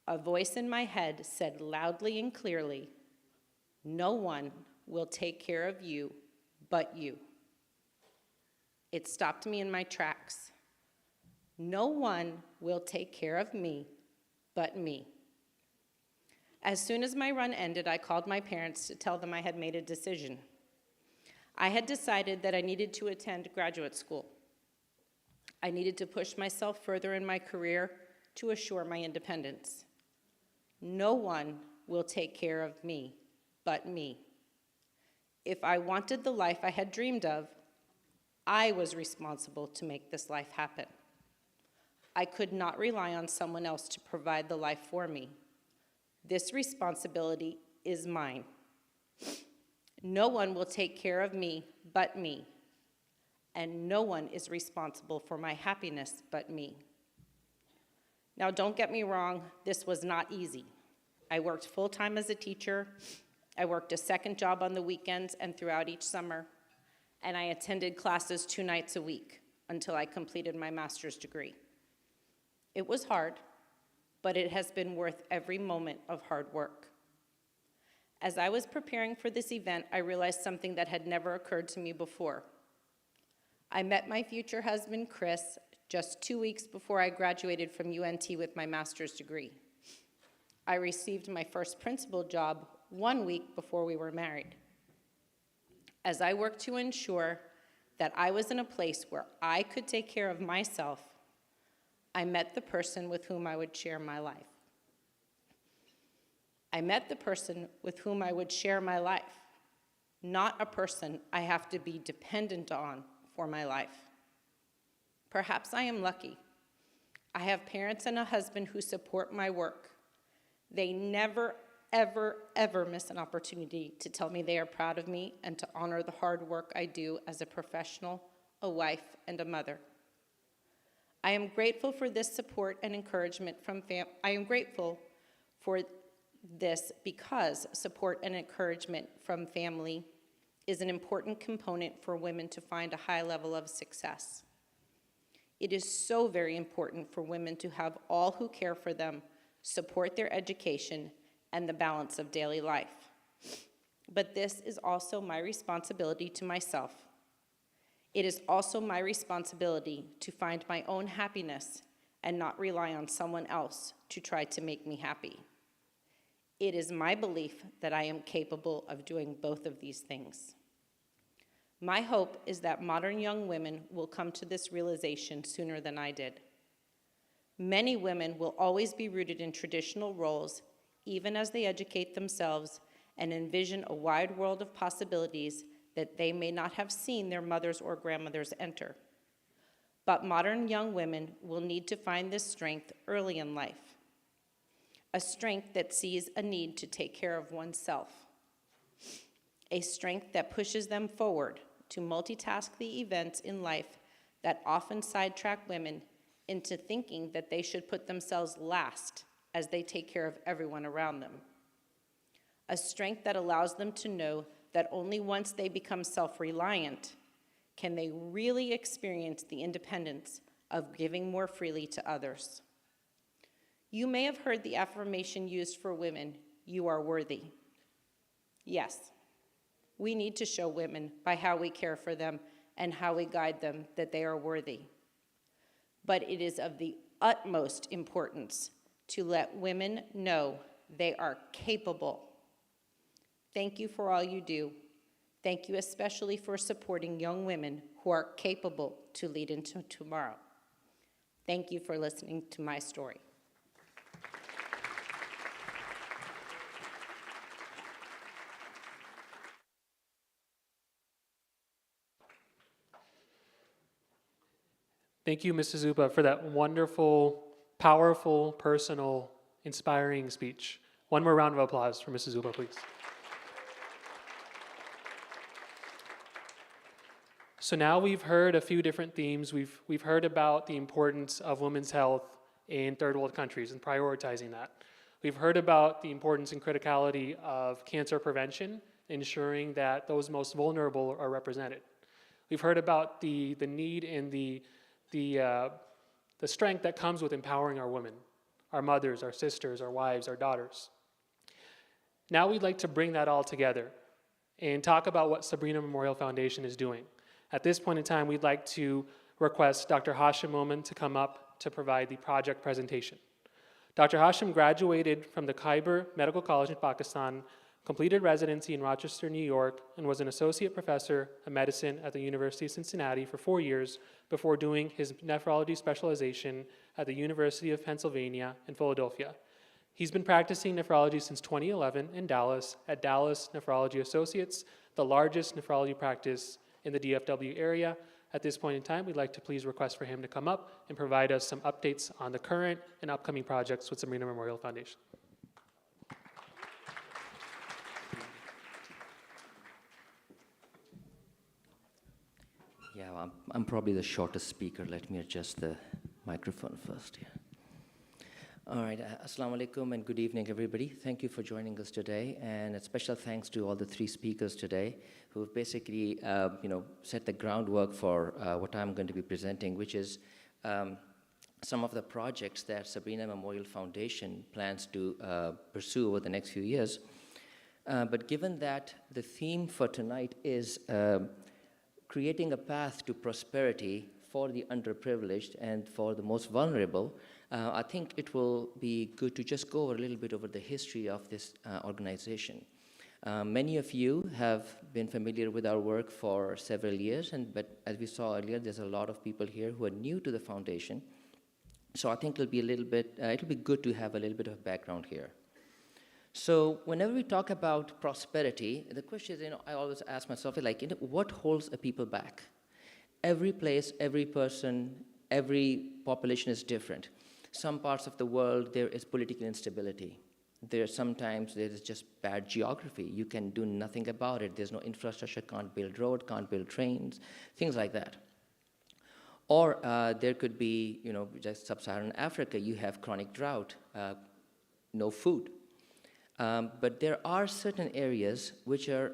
A voice in my head said loudly and clearly, "No one will take care of you but you." It stopped me in my tracks. No one will take care of me but me. As soon as my run ended, I called my parents to tell them I had made a decision. I had decided that I needed to attend graduate school. I needed to push myself further in my career to assure my independence. No one will take care of me but me. If I wanted the life I had dreamed of, I was responsible to make this life happen. I could not rely on someone else to provide the life for me. This responsibility is mine. No one will take care of me but me, and no one is responsible for my happiness but me. Now, don't get me wrong, this was not easy. I worked full-time as a teacher. I worked a second job on the weekends and throughout each summer, and I attended classes 2 nights a week until I completed my master's degree. It was hard, but it has been worth every moment of hard work. As I was preparing for this event, I realized something that had never occurred to me before. I met my future husband, Chris, just 2 weeks before I graduated from UNT with my master's degree. I received my first principal job 1 week before we were married. As I worked to ensure that I was in a place where I could take care of myself, I met the person with whom I would share my life. I met the person with whom I would share my life, not a person I have to be dependent on for my life. Perhaps I am lucky. I have parents and a husband who support my work. They never, ever, ever miss an opportunity to tell me they are proud of me and to honor the hard work I do as a professional, a wife, and a mother. I am grateful for this support and encouragement from I am grateful for this because support and encouragement from family is an important component for women to find a high level of success. It is so very important for women to have all who care for them support their education and the balance of daily life. but this is also my responsibility to myself. It is also my responsibility to find my own happiness and not rely on someone else to try to make me happy. It is my belief that I am capable of doing both of these things. My hope is that modern young women will come to this realization sooner than I did. Many women will always be rooted in traditional roles, even as they educate themselves and envision a wide world of possibilities that they may not have seen their mothers or grandmothers enter. But modern young women will need to find this strength early in life, a strength that sees a need to take care of oneself, a strength that pushes them forward to multitask the events in life that often sidetrack women into thinking that they should put themselves last as they take care of everyone around them. A strength that allows them to know that only once they become self-reliant can they really experience the independence of giving more freely to others. You may have heard the affirmation used for women, "You are worthy." Yes, we need to show women by how we care for them and how we guide them that they are worthy. But it is of the utmost importance to let women know they are capable. Thank you for all you do. Thank you especially for supporting young women who are capable to lead into tomorrow. Thank you for listening to my story. Thank you, Mrs. Zuba, for that wonderful, powerful, personal, inspiring speech. One more round of applause for Mrs. Zuba, please. So now we've heard a few different themes. We've heard about the importance of women's health in third world countries and prioritizing that. We've heard about the importance and criticality of cancer prevention, ensuring that those most vulnerable are represented. We've heard about the need and the strength that comes with empowering our women, our mothers, our sisters, our wives, our daughters. Now we'd like to bring that all together and talk about what Sabrina Memorial Foundation is doing. At this point in time, we'd like to request Dr. Hashim Momin to come up to provide the project presentation. Dr. Hashim graduated from the Khyber Medical College in Pakistan, completed residency in Rochester, New York, and was an associate professor of medicine at the University of Cincinnati for 4 years before doing his nephrology specialization at the University of Pennsylvania in Philadelphia. He's been practicing nephrology since 2011 in Dallas at Dallas Nephrology Associates, the largest nephrology practice in the DFW area. At this point in time, we'd like to please request for him to come up and provide us some updates on the current and upcoming projects with Sabrina Memorial Foundation. Yeah, I'm probably the shortest speaker. Let me adjust the microphone first here. All right, assalamu alaikum and good evening, everybody. Thank you for joining us today, and a special thanks to all the three speakers today who have basically, set the groundwork for what I'm going to be presenting, which is some of the projects that Sabrina Memorial Foundation plans to pursue over the next few years. But given that the theme for tonight is creating a path to prosperity for the underprivileged and for the most vulnerable, I think it will be good to just go over a little bit over the history of this organization. Many of you have been familiar with our work for several years, but as we saw earlier, there's a lot of people here who are new to the foundation. So I think it'll be good to have a little bit of background here. So whenever we talk about prosperity, the question is, I always ask myself, what holds a people back? Every place, every person, every population is different. Some parts of the world, there is political instability. Sometimes there is just bad geography. You can do nothing about it. There's no infrastructure, can't build road, can't build trains, things like that. Or there could be, just sub-Saharan Africa, you have chronic drought, no food. But there are certain areas which are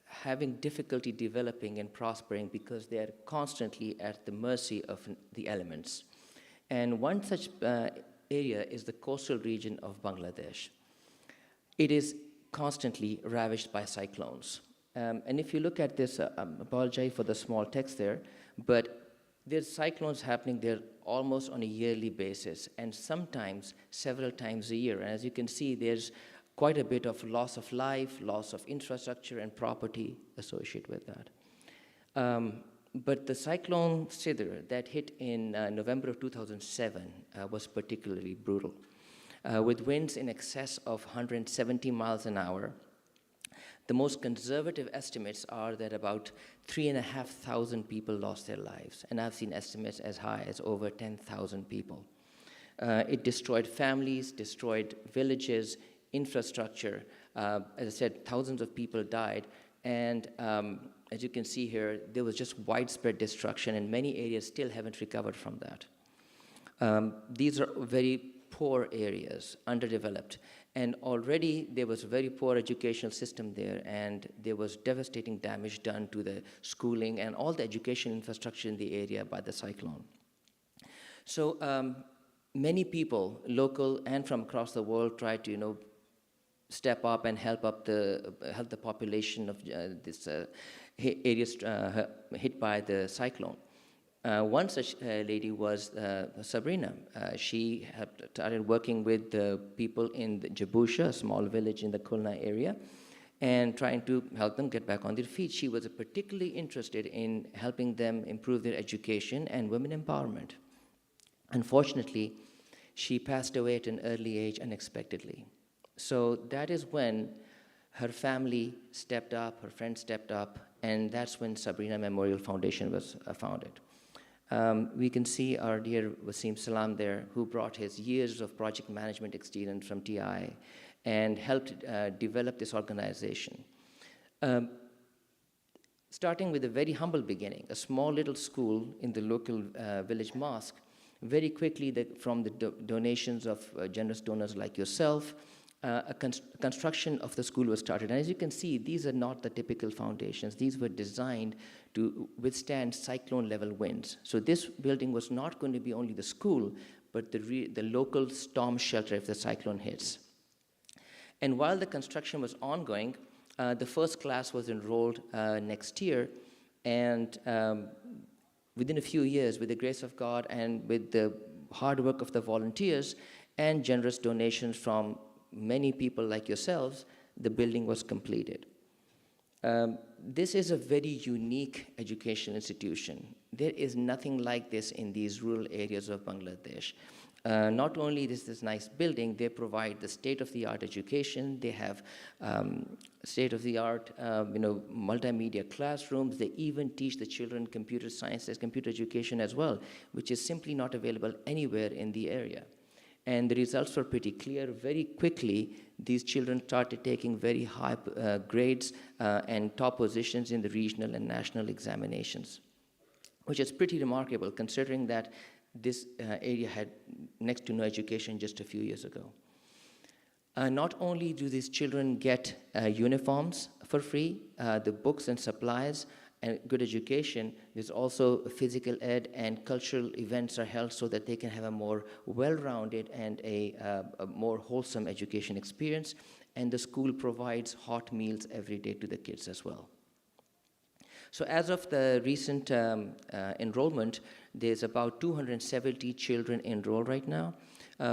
having difficulty developing and prospering because they are constantly at the mercy of the elements. And one such area is the coastal region of Bangladesh. It is constantly ravaged by cyclones. And if you look at this, apologize for the small text there, but there's cyclones happening there almost on a yearly basis, and sometimes several times a year. And as you can see, there's quite a bit of loss of life, loss of infrastructure and property associated with that. But the cyclone Sidr that hit in November of 2007 was particularly brutal, with winds in excess of 170 miles an hour. The most conservative estimates are that about 3,500 people lost their lives, and I've seen estimates as high as over 10,000 people. It destroyed families, destroyed villages, infrastructure. As I said, thousands of people died, and as you can see here, there was just widespread destruction, and many areas still haven't recovered from that. These are very poor areas, underdeveloped, and already there was a very poor educational system there, and there was devastating damage done to the schooling and all the education infrastructure in the area by the cyclone. So many people, local and from across the world, tried to, step up and help the population of this areas hit by the cyclone. One such lady was Sabrina. She had started working with the people in the Jabusha, a small village in the Khulna area, and trying to help them get back on their feet. She was particularly interested in helping them improve their education and women empowerment. Unfortunately, she passed away at an early age unexpectedly. So that is when her family stepped up, her friends stepped up, and that's when Sabrina Memorial Foundation was founded. We can see our dear Wasim Salam there, who brought his years of project management experience from TI and helped develop this organization. Starting with a very humble beginning, a small little school in the local village mosque, very quickly from the donations of generous donors like yourself, construction of the school was started. And as you can see, these are not the typical foundations. These were designed to withstand cyclone-level winds. So this building was not going to be only the school, but the local storm shelter if the cyclone hits. And while the construction was ongoing, the first class was enrolled next year, and within a few years, with the grace of God and with the hard work of the volunteers and generous donations from many people like yourselves, the building was completed. This is a very unique educational institution. There is nothing like this in these rural areas of Bangladesh. Not only is this nice building, they provide the state-of-the-art education. They have state-of-the-art, multimedia classrooms. They even teach the children computer sciences, computer education as well, which is simply not available anywhere in the area. And the results were pretty clear. Very quickly, these children started taking very high grades and top positions in the regional and national examinations, which is pretty remarkable considering that this area had next to no education just a few years ago. Not only do these children get uniforms for free, the books and supplies, and good education, there's also physical ed and cultural events are held so that they can have a more well-rounded and a more wholesome education experience. And the school provides hot meals every day to the kids as well. So as of the recent enrollment, there's about 270 children enrolled right now.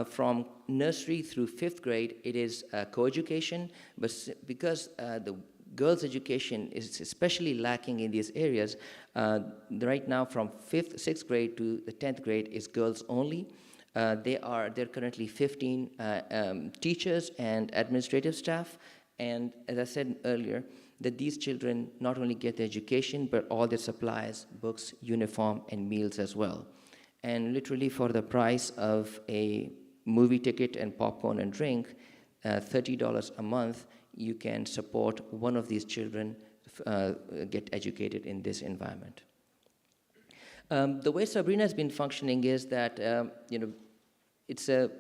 From nursery through 5th grade, it is co-education, but because the girls' education is especially lacking in these areas, right now from 6th grade to the 10th grade is girls only. There are currently 15 teachers and administrative staff, and as I said earlier, that these children not only get the education, but all their supplies, books, uniform, and meals as well. And literally for the price of a movie ticket and popcorn and drink, $30 a month, you can support one of these children get educated in this environment. The way Sabrina has been functioning is that,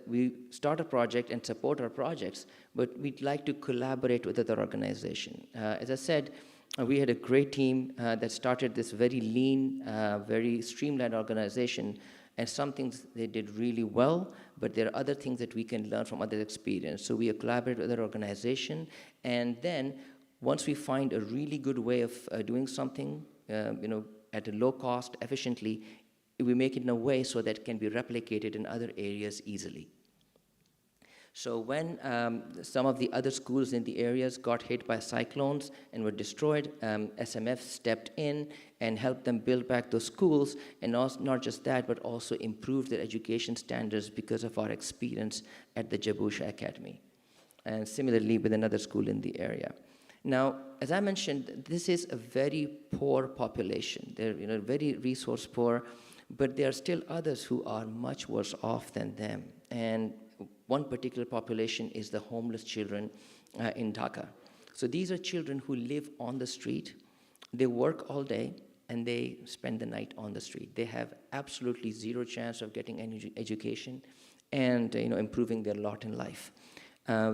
we start a project and support our projects, but we'd like to collaborate with other organizations. As I said, we had a great team that started this very lean, very streamlined organization, and some things they did really well, but there are other things that we can learn from other experience. So we collaborate with other organization, and then once we find a really good way of doing something, at a low cost, efficiently, we make it in a way so that it can be replicated in other areas easily. So when some of the other schools in the areas got hit by cyclones and were destroyed, SMF stepped in and helped them build back those schools, and also, not just that, but also improved their education standards because of our experience at the Jabusha Academy, and similarly with another school in the area. Now, as I mentioned, this is a very poor population. They're very resource poor, but there are still others who are much worse off than them. And one particular population is the homeless children in Dhaka. So these are children who live on the street. They work all day, and they spend the night on the street. They have absolutely zero chance of getting any education and improving their lot in life.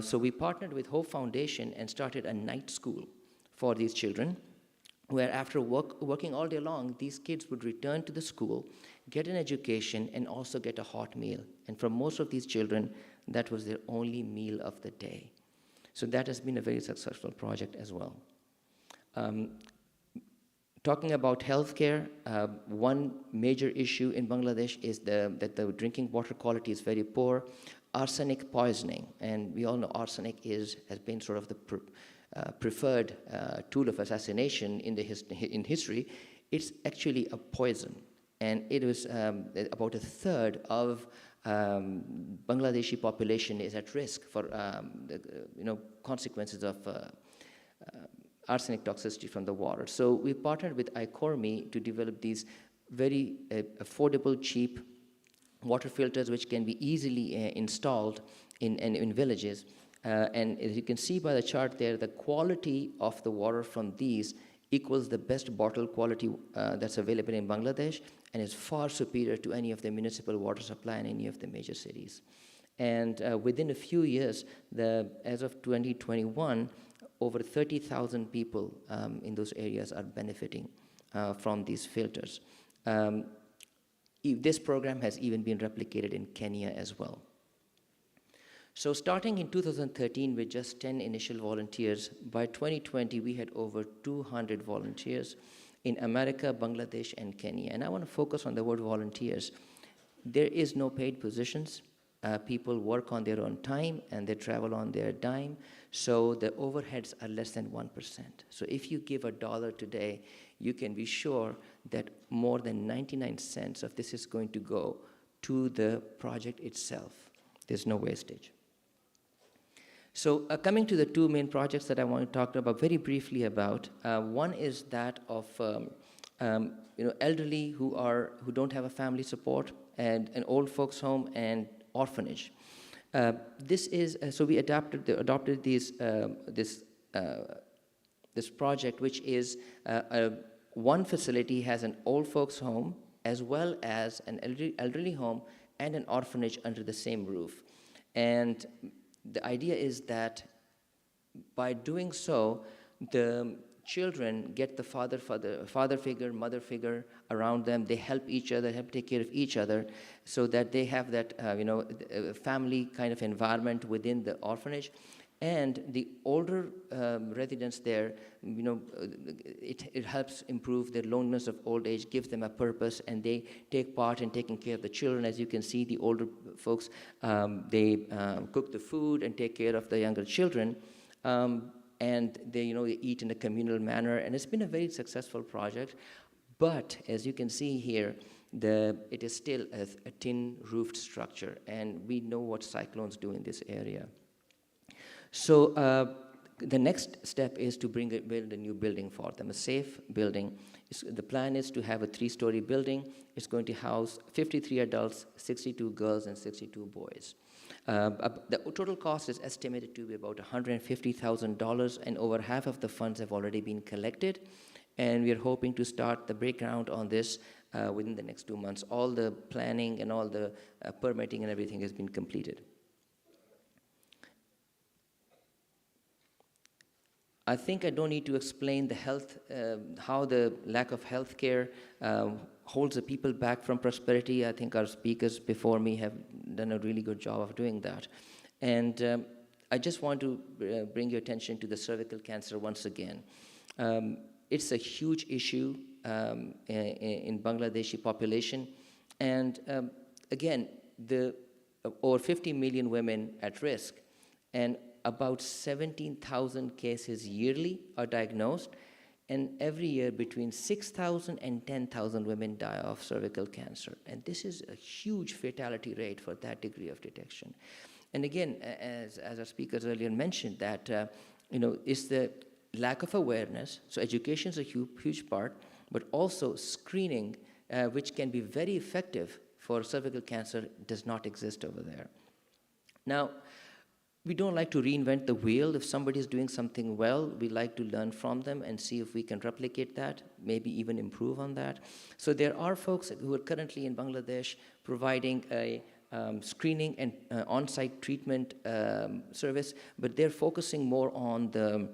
So we partnered with Hope Foundation and started a night school for these children, where after working all day long, these kids would return to the school, get an education, and also get a hot meal. And for most of these children, that was their only meal of the day. So that has been a very successful project as well. Talking about healthcare, one major issue in Bangladesh is that the drinking water quality is very poor. Arsenic poisoning, and we all know arsenic has been sort of the preferred tool of assassination in history. It's actually a poison, and it was about a third of Bangladeshi population is at risk for consequences of arsenic toxicity from the water. So we partnered with ICORMI to develop these very affordable, cheap water filters which can be easily installed in villages. And as you can see by the chart there, the quality of the water from these equals the best bottle quality that's available in Bangladesh, and is far superior to any of the municipal water supply in any of the major cities. And within a few years, as of 2021, over 30,000 people in those areas are benefiting from these filters. This program has even been replicated in Kenya as well. So starting in 2013 with just 10 initial volunteers, by 2020 we had over 200 volunteers in America, Bangladesh, and Kenya. And I want to focus on the word volunteers. There is no paid positions. People work on their own time and they travel on their dime, so the overheads are less than 1%. So if you give $1 today, you can be sure that more than 99 cents of this is going to go to the project itself. There's no wastage. So coming to the two main projects that I want to talk about very briefly about, one is that of elderly who don't have a family support, and an old folks home and orphanage. So we adopted this project, which is one facility has an old folks home as well as an elderly home and an orphanage under the same roof. And the idea is that by doing so, the children get the father figure, mother figure around them. They help each other, help take care of each other, so that they have that family kind of environment within the orphanage. And the older residents there, it helps improve their loneliness of old age, gives them a purpose, and they take part in taking care of the children. As you can see, the older folks, they cook the food and take care of the younger children. And they eat in a communal manner, and it's been a very successful project. But as you can see here, it is still a tin-roofed structure, and we know what cyclones do in this area. So the next step is to build a new building for them, a safe building. The plan is to have a 3-story building. It's going to house 53 adults, 62 girls, and 62 boys. The total cost is estimated to be about $150,000, and over half of the funds have already been collected. And we are hoping to start the breakground on this within the next 2 months. All the planning and all the permitting and everything has been completed. I think I don't need to explain the how the lack of health care holds the people back from prosperity. I think our speakers before me have done a really good job of doing that. And I just want to bring your attention to the cervical cancer once again. It's a huge issue in Bangladeshi population. And again, over 50 million women at risk, and about 17,000 cases yearly are diagnosed, and every year between 6,000 and 10,000 women die of cervical cancer. And this is a huge fatality rate for that degree of detection. And again, as our speakers earlier mentioned, that it's the lack of awareness. So education is a huge part, but also screening, which can be very effective for cervical cancer, does not exist over there. Now, we don't like to reinvent the wheel. If somebody is doing something well, we like to learn from them and see if we can replicate that, maybe even improve on that. So there are folks who are currently in Bangladesh providing a screening and on-site treatment service, but they're focusing more on the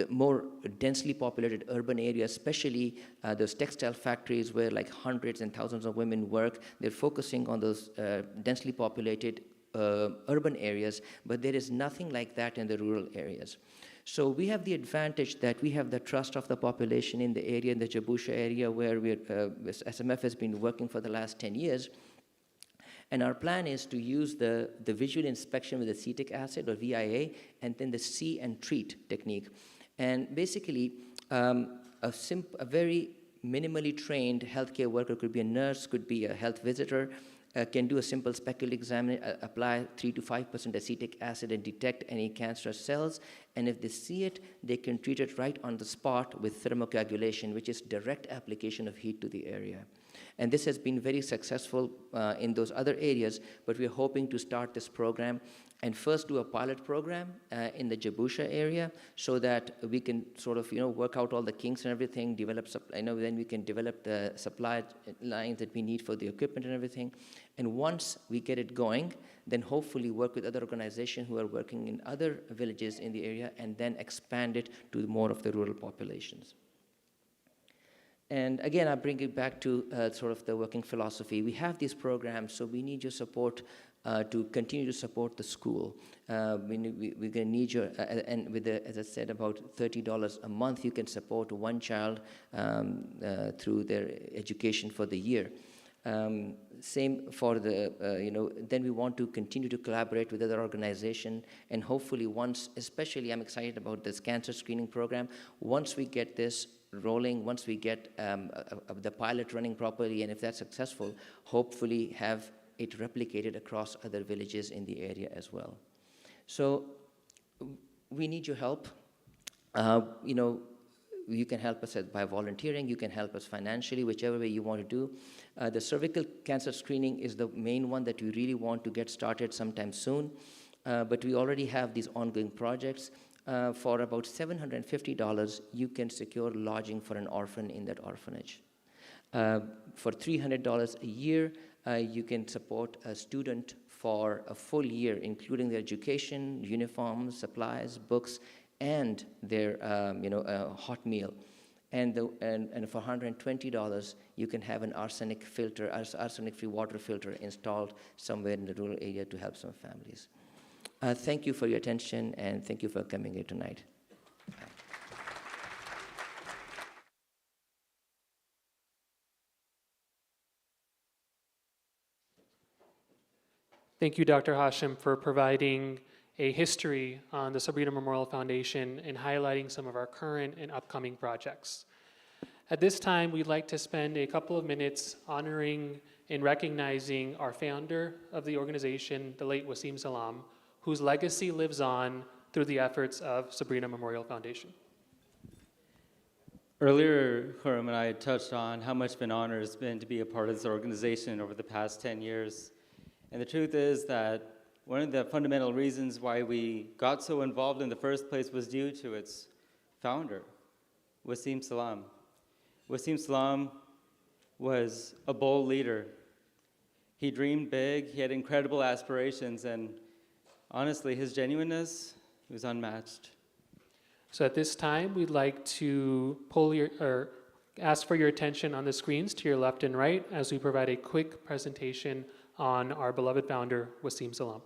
more densely populated urban areas, especially those textile factories where like hundreds and thousands of women work. They're focusing on those densely populated urban areas, but there is nothing like that in the rural areas. So we have the advantage that we have the trust of the population in the area, in the Jabusha area, where SMF has been working for the last 10 years. And our plan is to use the visual inspection with acetic acid, or VIA, and then the see and treat technique. And basically, a very minimally trained healthcare worker, could be a nurse, could be a health visitor, can do a simple speckle exam, apply 3 to 5% acetic acid and detect any cancerous cells. And if they see it, they can treat it right on the spot with thermocoagulation, which is direct application of heat to the area. And this has been very successful in those other areas, but we're hoping to start this program and first do a pilot program in the Jabusha area, so that we can sort of, work out all the kinks and everything, then we can develop the supply lines that we need for the equipment and everything. And once we get it going, then hopefully work with other organizations who are working in other villages in the area, and then expand it to more of the rural populations. And again, I bring it back to sort of the working philosophy. We have these programs, so we need your support to continue to support the school. We're going to need your, and with as I said, about $30 a month, you can support one child through their education for the year. Same for then we want to continue to collaborate with other organizations, and hopefully especially I'm excited about this cancer screening program. Once we get this rolling, once we get the pilot running properly, and if that's successful, hopefully have it replicated across other villages in the area as well. So we need your help. You can help us by volunteering, you can help us financially, whichever way you want to do. The cervical cancer screening is the main one that we really want to get started sometime soon, but we already have these ongoing projects. For about $750, you can secure lodging for an orphan in that orphanage. For $300 a year, you can support a student for a full year, including their education, uniforms, supplies, books, and their hot meal. And for $120, you can have an arsenic-free water filter installed somewhere in the rural area to help some families. Thank you for your attention, and thank you for coming here tonight. Thank you, Dr. Hashim, for providing a history on the Sabrina Memorial Foundation and highlighting some of our current and upcoming projects. At this time, we'd like to spend a couple of minutes honoring and recognizing our founder of the organization, the late Wasim Salam, whose legacy lives on through the efforts of Sabrina Memorial Foundation. Earlier, Khurram and I had touched on how much of an honor it's been to be a part of this organization over the past 10 years. And the truth is that one of the fundamental reasons why we got so involved in the first place was due to its founder, Wasim Salam. Wasim Salam was a bold leader. He dreamed big, he had incredible aspirations, and honestly, his genuineness was unmatched. So at this time, we'd like to pull ask for your attention on the screens to your left and right as we provide a quick presentation on our beloved founder, Wasim Salam.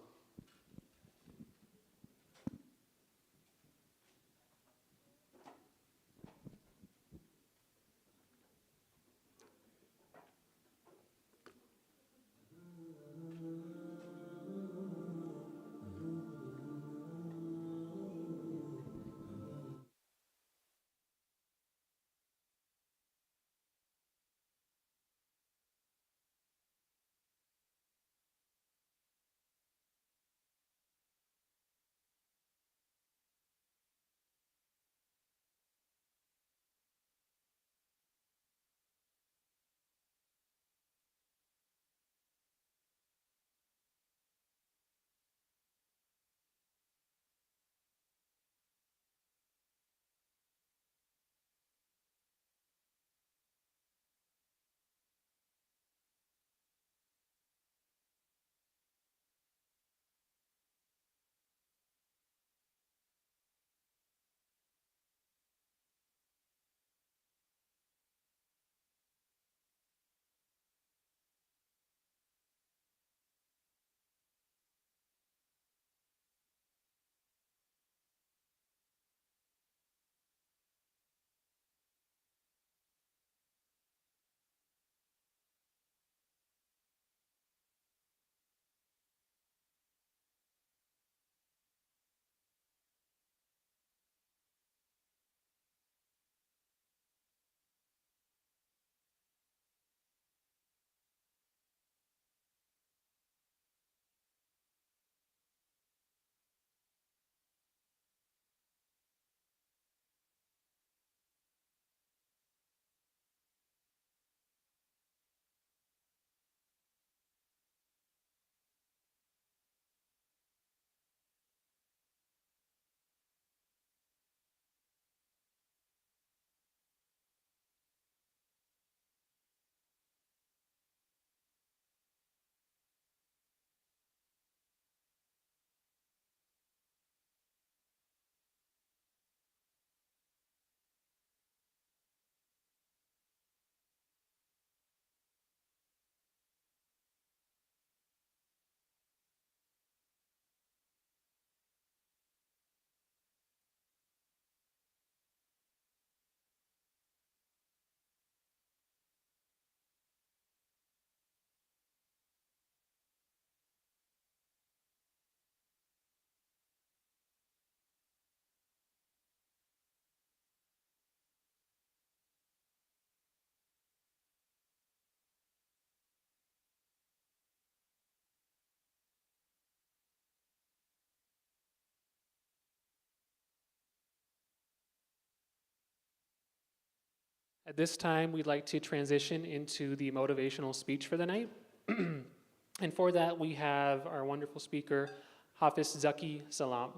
At this time, we'd like to transition into the motivational speech for the night. And for that, we have our wonderful speaker, Hafiz Zaki Salam,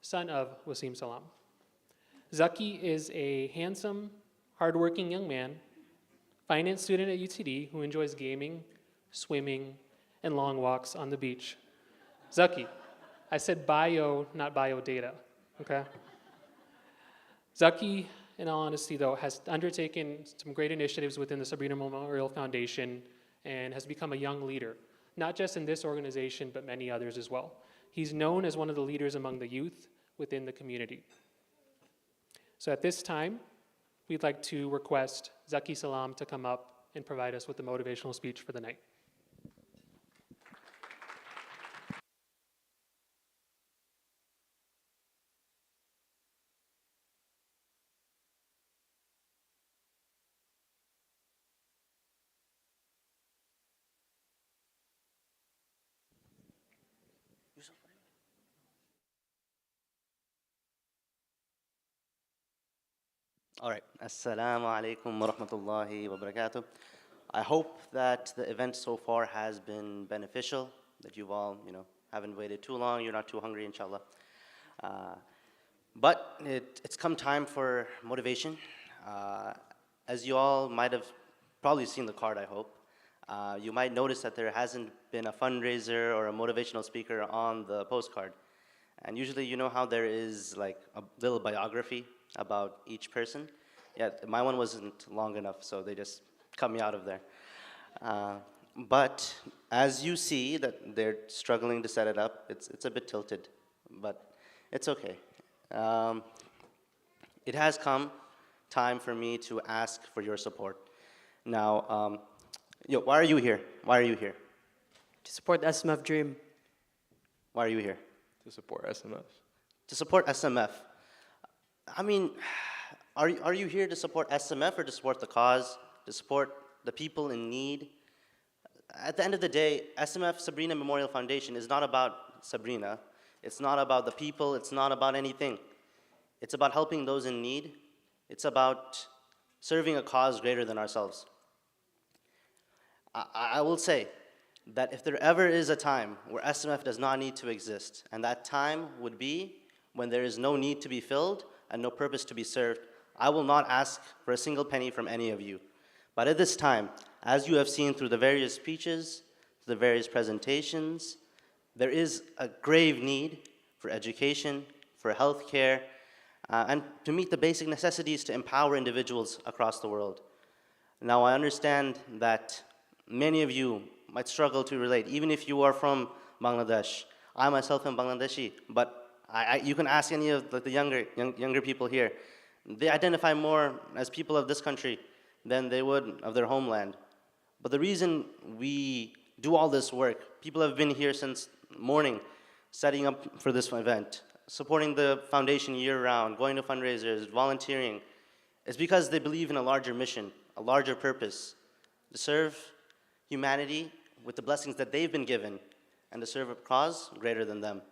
son of Wasim Salam. Zaki is a handsome, hardworking young man, finance student at UTD who enjoys gaming, swimming, and long walks on the beach. Zaki, I said bio, not bio data, okay? Zaki, in all honesty, though, has undertaken some great initiatives within the Sabrina Memorial Foundation and has become a young leader, not just in this organization, but many others as well. He's known as one of the leaders among the youth within the community. So at this time, we'd like to request Zaki Salam to come up and provide us with the motivational speech for the night. All right. Assalamu alaikum wa rahmatullahi wa barakatuh. I hope that the event so far has been beneficial, that you've all, haven't waited too long, you're not too hungry, inshallah. But it's come time for motivation. As you all might have probably seen the card, I hope, you might notice that there hasn't been a fundraiser or a motivational speaker on the postcard. And usually you know how there is like a little biography about each person. Yeah, my one wasn't long enough, so they just cut me out of there. Uh, but as you see that they're struggling to set it up, it's a bit tilted, but it's okay. Um, it has come time for me to ask for your support. Now, why are you here? Why are you here? To support the SMF dream. Why are you here? To support SMF. To support SMF. I mean, are you here to support SMF or to support the cause, to support the people in need? At the end of the day, SMF Sabrina Memorial Foundation is not about Sabrina. It's not about the people. It's not about anything. It's about helping those in need. It's about serving a cause greater than ourselves. I will say that if there ever is a time where SMF does not need to exist, and that time would be when there is no need to be filled and no purpose to be served, I will not ask for a single penny from any of you. But at this time, as you have seen through the various speeches, the various presentations, there is a grave need for education, for health care, and to meet the basic necessities to empower individuals across the world. Now, I understand that many of you might struggle to relate, even if you are from Bangladesh. I myself am Bangladeshi, but you can ask any of the younger people here. They identify more as people of this country than they would of their homeland. But the reason we do all this work, people have been here since morning, setting up for this event, supporting the foundation year-round, going to fundraisers, volunteering, is because they believe in a larger mission, a larger purpose, to serve humanity with the blessings that they've been given, and to serve a cause greater than them.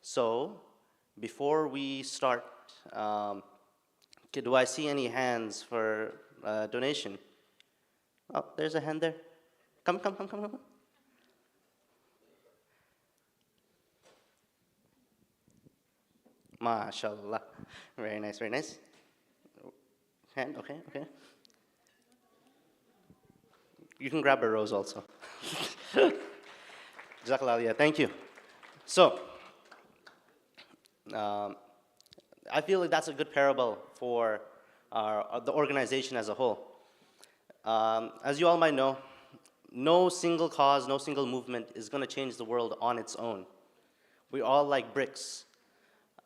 So, before we start, do I see any hands for donation? Oh, there's a hand there. Come. MashaAllah. Very nice, very nice. Hand, okay. You can grab a rose also. Jazakallah, yeah, thank you. So, I feel like that's a good parable for the organization as a whole. As you all might know, no single cause, no single movement is going to change the world on its own. We're all like bricks.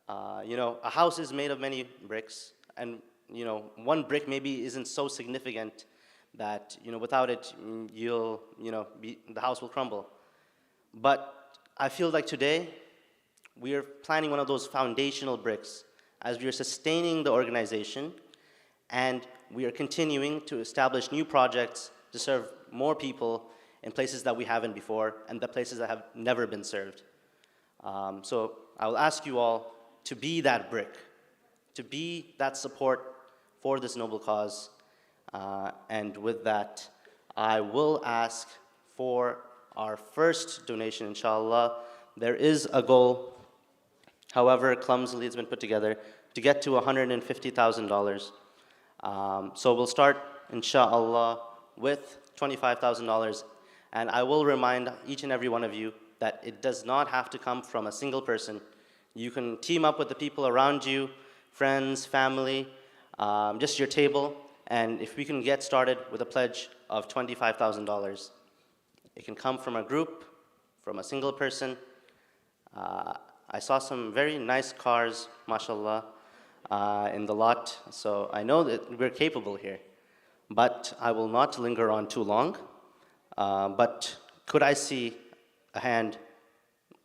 A house is made of many bricks, and one brick maybe isn't so significant that without it the house will crumble. But I feel like today we are planting one of those foundational bricks as we are sustaining the organization, and we are continuing to establish new projects to serve more people in places that we haven't before and the places that have never been served. So I will ask you all to be that brick, to be that support for this noble cause. And with that, I will ask for our first donation, inshallah. There is a goal, however clumsily it's been put together, to get to $150,000. So we'll start, inshallah, with $25,000. And I will remind each and every one of you that it does not have to come from a single person. You can team up with the people around you, friends, family, just your table, and if we can get started with a pledge of $25,000. It can come from a group, from a single person. I saw some very nice cars, mashallah, in the lot, so I know that we're capable here. But I will not linger on too long. But could I see a hand,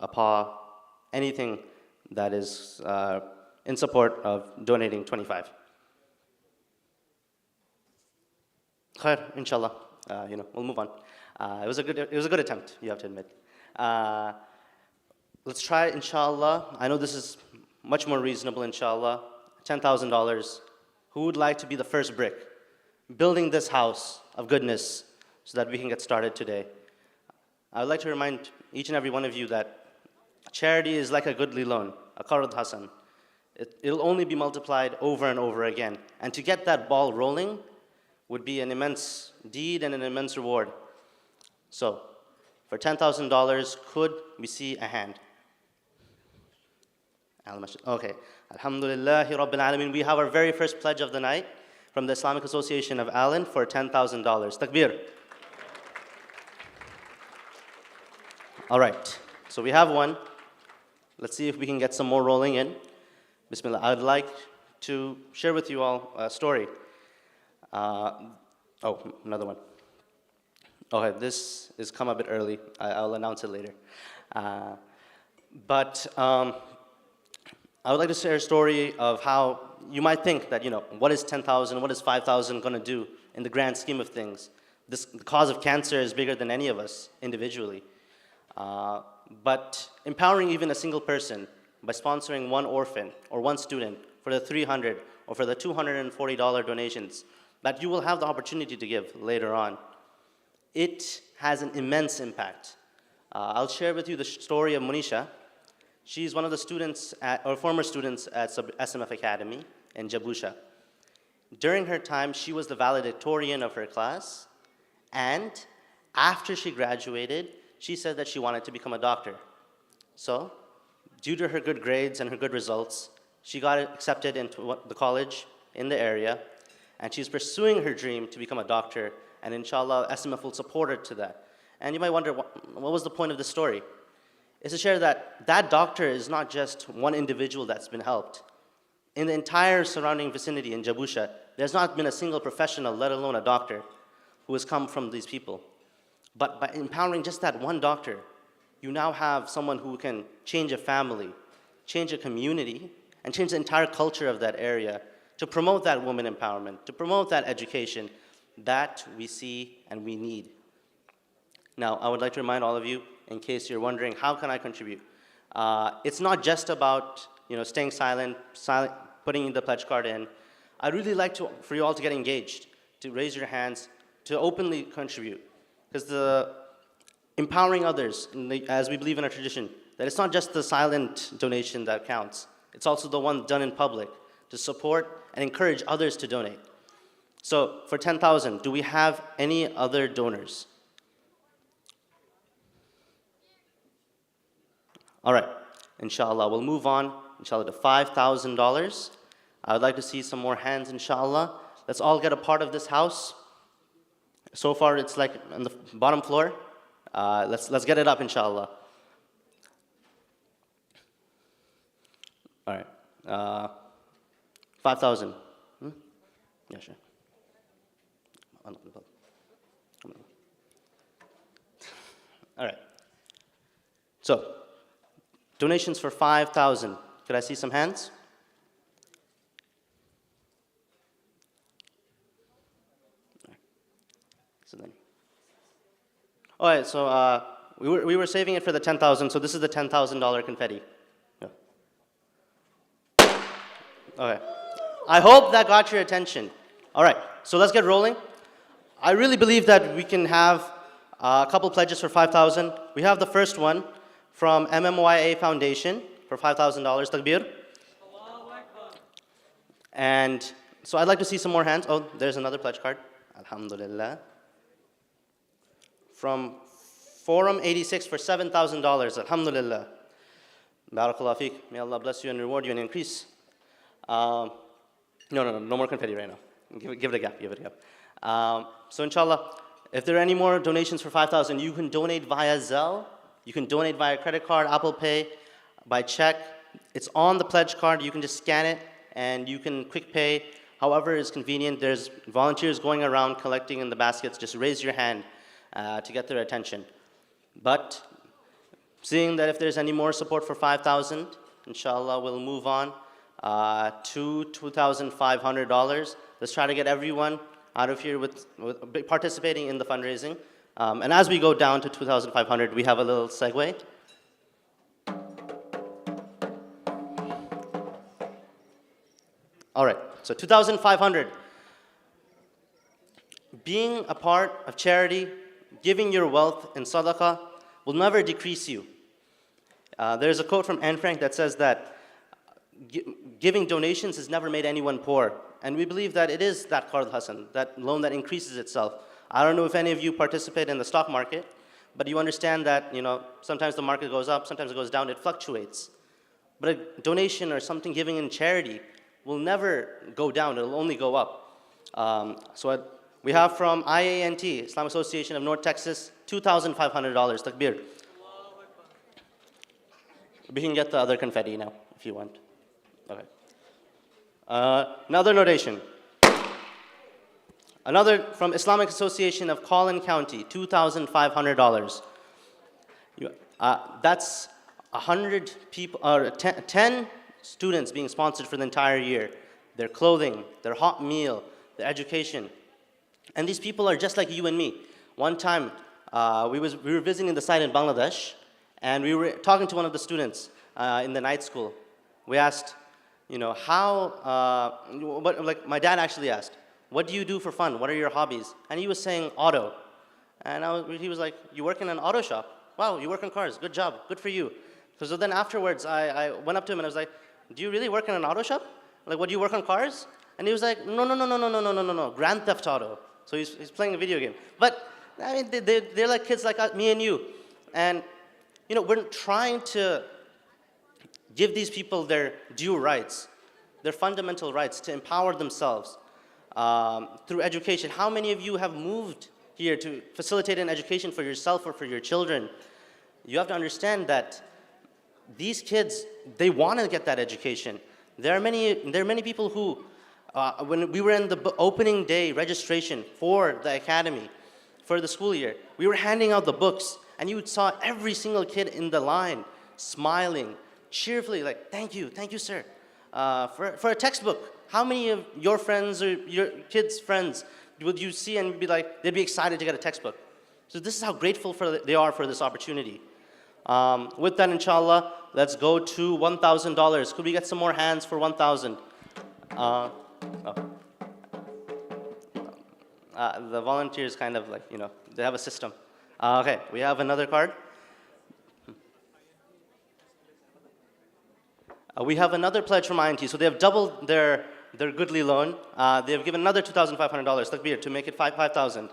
a paw, anything that is in support of donating 25? Khair, inshallah. We'll move on. It was a good attempt, you have to admit. Let's try, inshallah. I know this is much more reasonable, inshallah. $10,000. Who would like to be the first brick? Building this house of goodness so that we can get started today. I would like to remind each and every one of you that charity is like a goodly loan, a qarad hasan. It'll only be multiplied over and over again. And to get that ball rolling would be an immense deed and an immense reward. So, for $10,000, could we see a hand? Okay. Alhamdulillahi Rabbil Alameen. We have our very first pledge of the night. from the Islamic Association of Allen for $10,000. Takbir. All right, so we have one. Let's see if we can get some more rolling in. Bismillah. I'd like to share with you all a story. Another one. Okay, this is come a bit early. I'll announce it later. But I would like to share a story of how you might think that, what is 10,000, what is 5,000 going to do in the grand scheme of things? The cause of cancer is bigger than any of us individually. But empowering even a single person by sponsoring one orphan or one student for the $300 or for the $240 donations that you will have the opportunity to give later on, it has an immense impact. I'll share with you the story of Monisha. She's one of the students or former students at SMF Academy in Jabusha. During her time, she was the valedictorian of her class, and after she graduated, she said that she wanted to become a doctor. So, due to her good grades and her good results, she got accepted into the college in the area, and she's pursuing her dream to become a doctor, and inshallah, SMF will support her to that. And you might wonder, what was the point of this story? It's to share that that doctor is not just one individual that's been helped. In the entire surrounding vicinity in Jabusha, there's not been a single professional, let alone a doctor, who has come from these people. But by empowering just that one doctor, you now have someone who can change a family, change a community, and change the entire culture of that area to promote that woman empowerment, to promote that education that we see and we need. Now, I would like to remind all of you, in case you're wondering, how can I contribute? It's not just about staying silent, putting the pledge card in. I'd really like for you all to get engaged, to raise your hands, to openly contribute. Because empowering others, as we believe in our tradition, that it's not just the silent donation that counts. It's also the one done in public to support and encourage others to donate. So for 10,000, do we have any other donors? All right, inshallah, we'll move on, inshallah, to $5,000. I would like to see some more hands, inshallah. Let's all get a part of this house. So far, it's like on the bottom floor. Let's get it up, inshallah. All right, 5,000. Yeah, sure. All right. So, donations for 5,000. Could I see some hands? So then, all right. So we were saving it for the 10,000. So this is the $10,000 confetti. Yeah. Okay. I hope that got your attention. All right. So let's get rolling. I really believe that we can have a couple pledges for 5,000. We have the first one from MMYA Foundation for $5,000. Takbir. And so I'd like to see some more hands. Oh, there's another pledge card. Alhamdulillah. From Forum 86 for $7,000. Alhamdulillah. Barakallah feek. May Allah bless you and reward you and increase. No more confetti right now. Give it a gap, give it a gap. So inshallah, if there are any more donations for 5,000, you can donate via Zelle, you can donate via credit card, Apple Pay, by check. It's on the pledge card, you can just scan it, and you can quick pay, however is convenient. There's volunteers going around collecting in the baskets. Just raise your hand to get their attention. But seeing that if there's any more support for 5,000, inshallah, we'll move on to $2,500. Let's try to get everyone out of here with participating in the fundraising. And as we go down to 2,500, we have a little segue. All right, so 2,500. Being a part of charity, giving your wealth in sadaqah will never decrease you. There's a quote from Anne Frank that says that giving donations has never made anyone poor. And we believe that it is that Qard Hasan, that loan that increases itself. I don't know if any of you participate in the stock market, but you understand that sometimes the market goes up, sometimes it goes down, it fluctuates. But a donation or something giving in charity will never go down, it'll only go up. We have from IANT, Islamic Association of North Texas, $2,500. Takbir. We can get the other confetti now, if you want. Okay. Another donation. Another from Islamic Association of Collin County, $2,500. That's 100 people, or 10 students being sponsored for the entire year. Their clothing, their hot meal, their education. And these people are just like you and me. One time, we were visiting the site in Bangladesh, and we were talking to one of the students in the night school. We asked, like my dad actually asked, what do you do for fun? What are your hobbies? And he was saying auto. And he was like, you work in an auto shop? Wow, you work on cars, good job, good for you. So then afterwards, I went up to him and I was like, do you really work in an auto shop? Like, what, do you work on cars? And he was like, no, Grand Theft Auto. So he's playing a video game. But, I mean, they're like kids like me and you. And, we're trying to give these people their due rights, their fundamental rights to empower themselves through education. How many of you have moved here to facilitate an education for yourself or for your children? You have to understand that these kids, they want to get that education. There are many people who, when we were in the opening day registration for the academy, for the school year, we were handing out the books, and you saw every single kid in the line smiling, cheerfully, like, thank you, sir. For a textbook, how many of your friends or your kids' friends would you see and be like, they'd be excited to get a textbook? So this is how grateful they are for this opportunity. With that, inshallah, let's go to $1,000. Could we get some more hands for 1,000? The volunteers kind of like, they have a system. Okay, we have another card. We have another pledge from INT. So they have doubled their goodly loan. They have given another $2,500, takbir, to make it 5,000.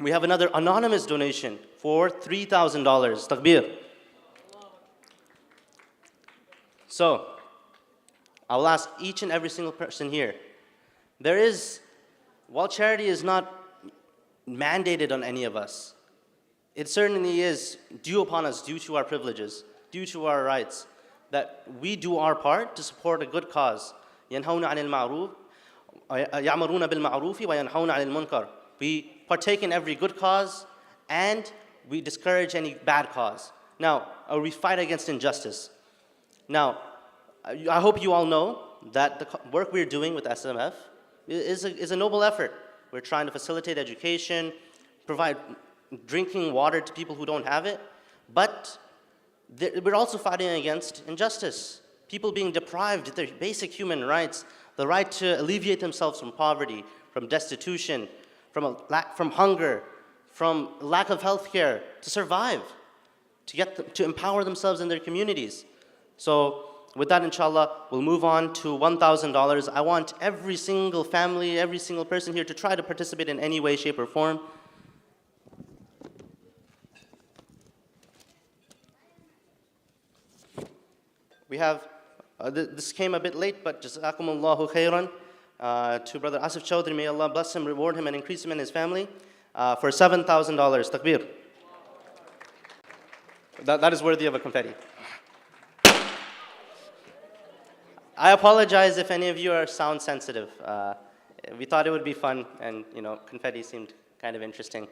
We have another anonymous donation for $3,000, takbir. So, I will ask each and every single person here. While charity is not mandated on any of us, it certainly is due upon us, due to our privileges, due to our rights, that we do our part to support a good cause. يَنْهَوْنَ عَنِ الْمَعْرُوفِ يَعْمَرُونَ بِالْمَعْرُوفِ وَيَنْهَوْنَ عَنِ الْمُنْكَرِ. We partake in every good cause, and we discourage any bad cause. Now, we fight against injustice. Now, I hope you all know that the work we're doing with SMF is a noble effort. We're trying to facilitate education, provide drinking water to people who don't have it, but we're also fighting against injustice. People being deprived of their basic human rights, the right to alleviate themselves from poverty, from destitution, from hunger, from lack of health care, to survive, to empower themselves in their communities. So with that, inshallah, we'll move on to $1,000. I want every single family, every single person here to try to participate in any way, shape, or form. We have, this came a bit late, but Jazakumullahu khairan to Brother Asif Chowdhury. May Allah bless him, reward him, and increase him and his family for $7,000. Takbir. That is worthy of a confetti. I apologize if any of you are sound sensitive. We thought it would be fun, and confetti seemed kind of interesting.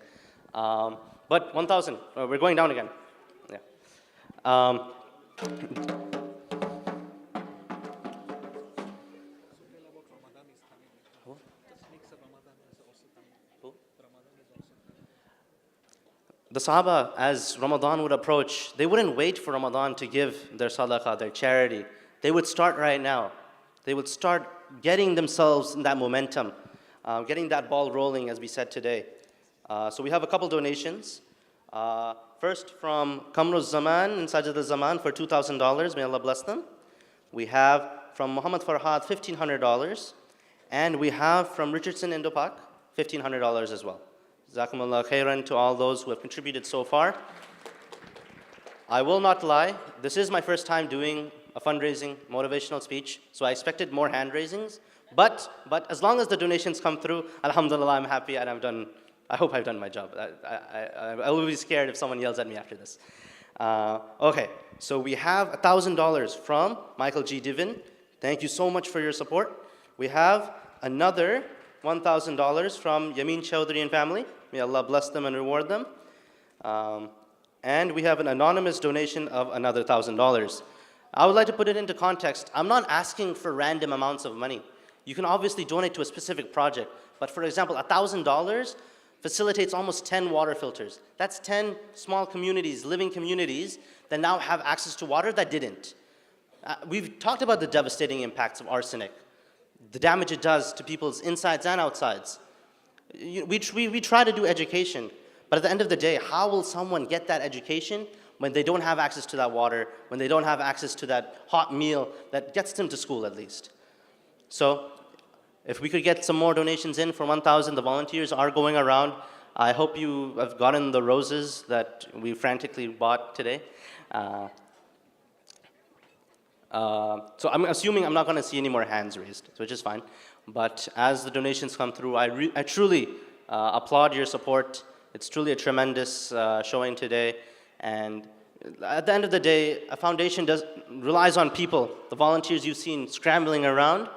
But 1,000, we're going down again. Yeah. The Sahaba, as Ramadan would approach, they wouldn't wait for Ramadan to give their sadaqah, their charity. They would start right now. They would start getting themselves in that momentum, getting that ball rolling, as we said today. So we have a couple donations. First from Kamruz Zaman and Sajid al-Zaman for $2,000. May Allah bless them. We have from Muhammad Farhad $1,500. And we have from Richardson Indopak $1,500 as well. Jazakumullah khairan to all those who have contributed so far. I will not lie, this is my first time doing a fundraising motivational speech, so I expected more hand raisings, But as long as the donations come through, alhamdulillah, I'm happy and I hope I've done my job. I will be scared if someone yells at me after this. Okay, so we have $1,000 from Michael G. Divin. Thank you so much for your support. We have another $1,000 from Yamin Chowdhury and family. May Allah bless them and reward them. And we have an anonymous donation of another $1,000. I would like to put it into context. I'm not asking for random amounts of money. You can obviously donate to a specific project. But for example, $1,000 facilitates almost 10 water filters. That's 10 small communities, living communities, that now have access to water that didn't. We've talked about the devastating impacts of arsenic, the damage it does to people's insides and outsides. We try to do education, but at the end of the day, how will someone get that education when they don't have access to that water, when they don't have access to that hot meal that gets them to school at least? So if we could get some more donations in for 1,000, the volunteers are going around. I hope you have gotten the roses that we frantically bought today. So I'm assuming I'm not going to see any more hands raised, which is fine. But as the donations come through, I truly applaud your support. It's truly a tremendous showing today. And at the end of the day, a foundation relies on people, the volunteers you've seen scrambling around.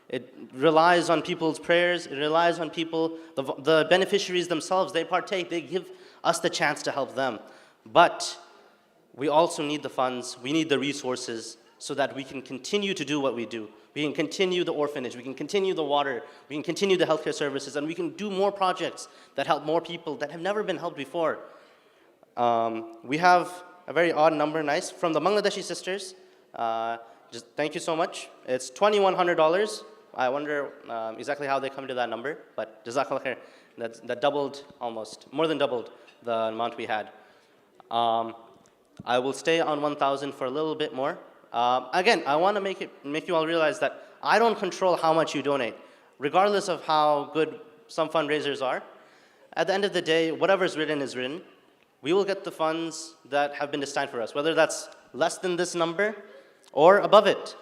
It relies on people's prayers. It relies on people, the beneficiaries themselves. They partake. They give us the chance to help them. But we also need the funds. We need the resources so that we can continue to do what we do. We can continue the orphanage. We can continue the water. We can continue the healthcare services. And we can do more projects that help more people that have never been helped before. We have a very odd number, nice, from the Bangladeshi sisters. Just thank you so much. It's $2,100. I wonder exactly how they come to that number, but Jazakallah khair. That doubled almost, more than doubled the amount we had. I will stay on 1,000 for a little bit more. Again, I want to make you all realize that I don't control how much you donate, regardless of how good some fundraisers are. At the end of the day, whatever's written is written. We will get the funds that have been destined for us, whether that's less than this number or above it.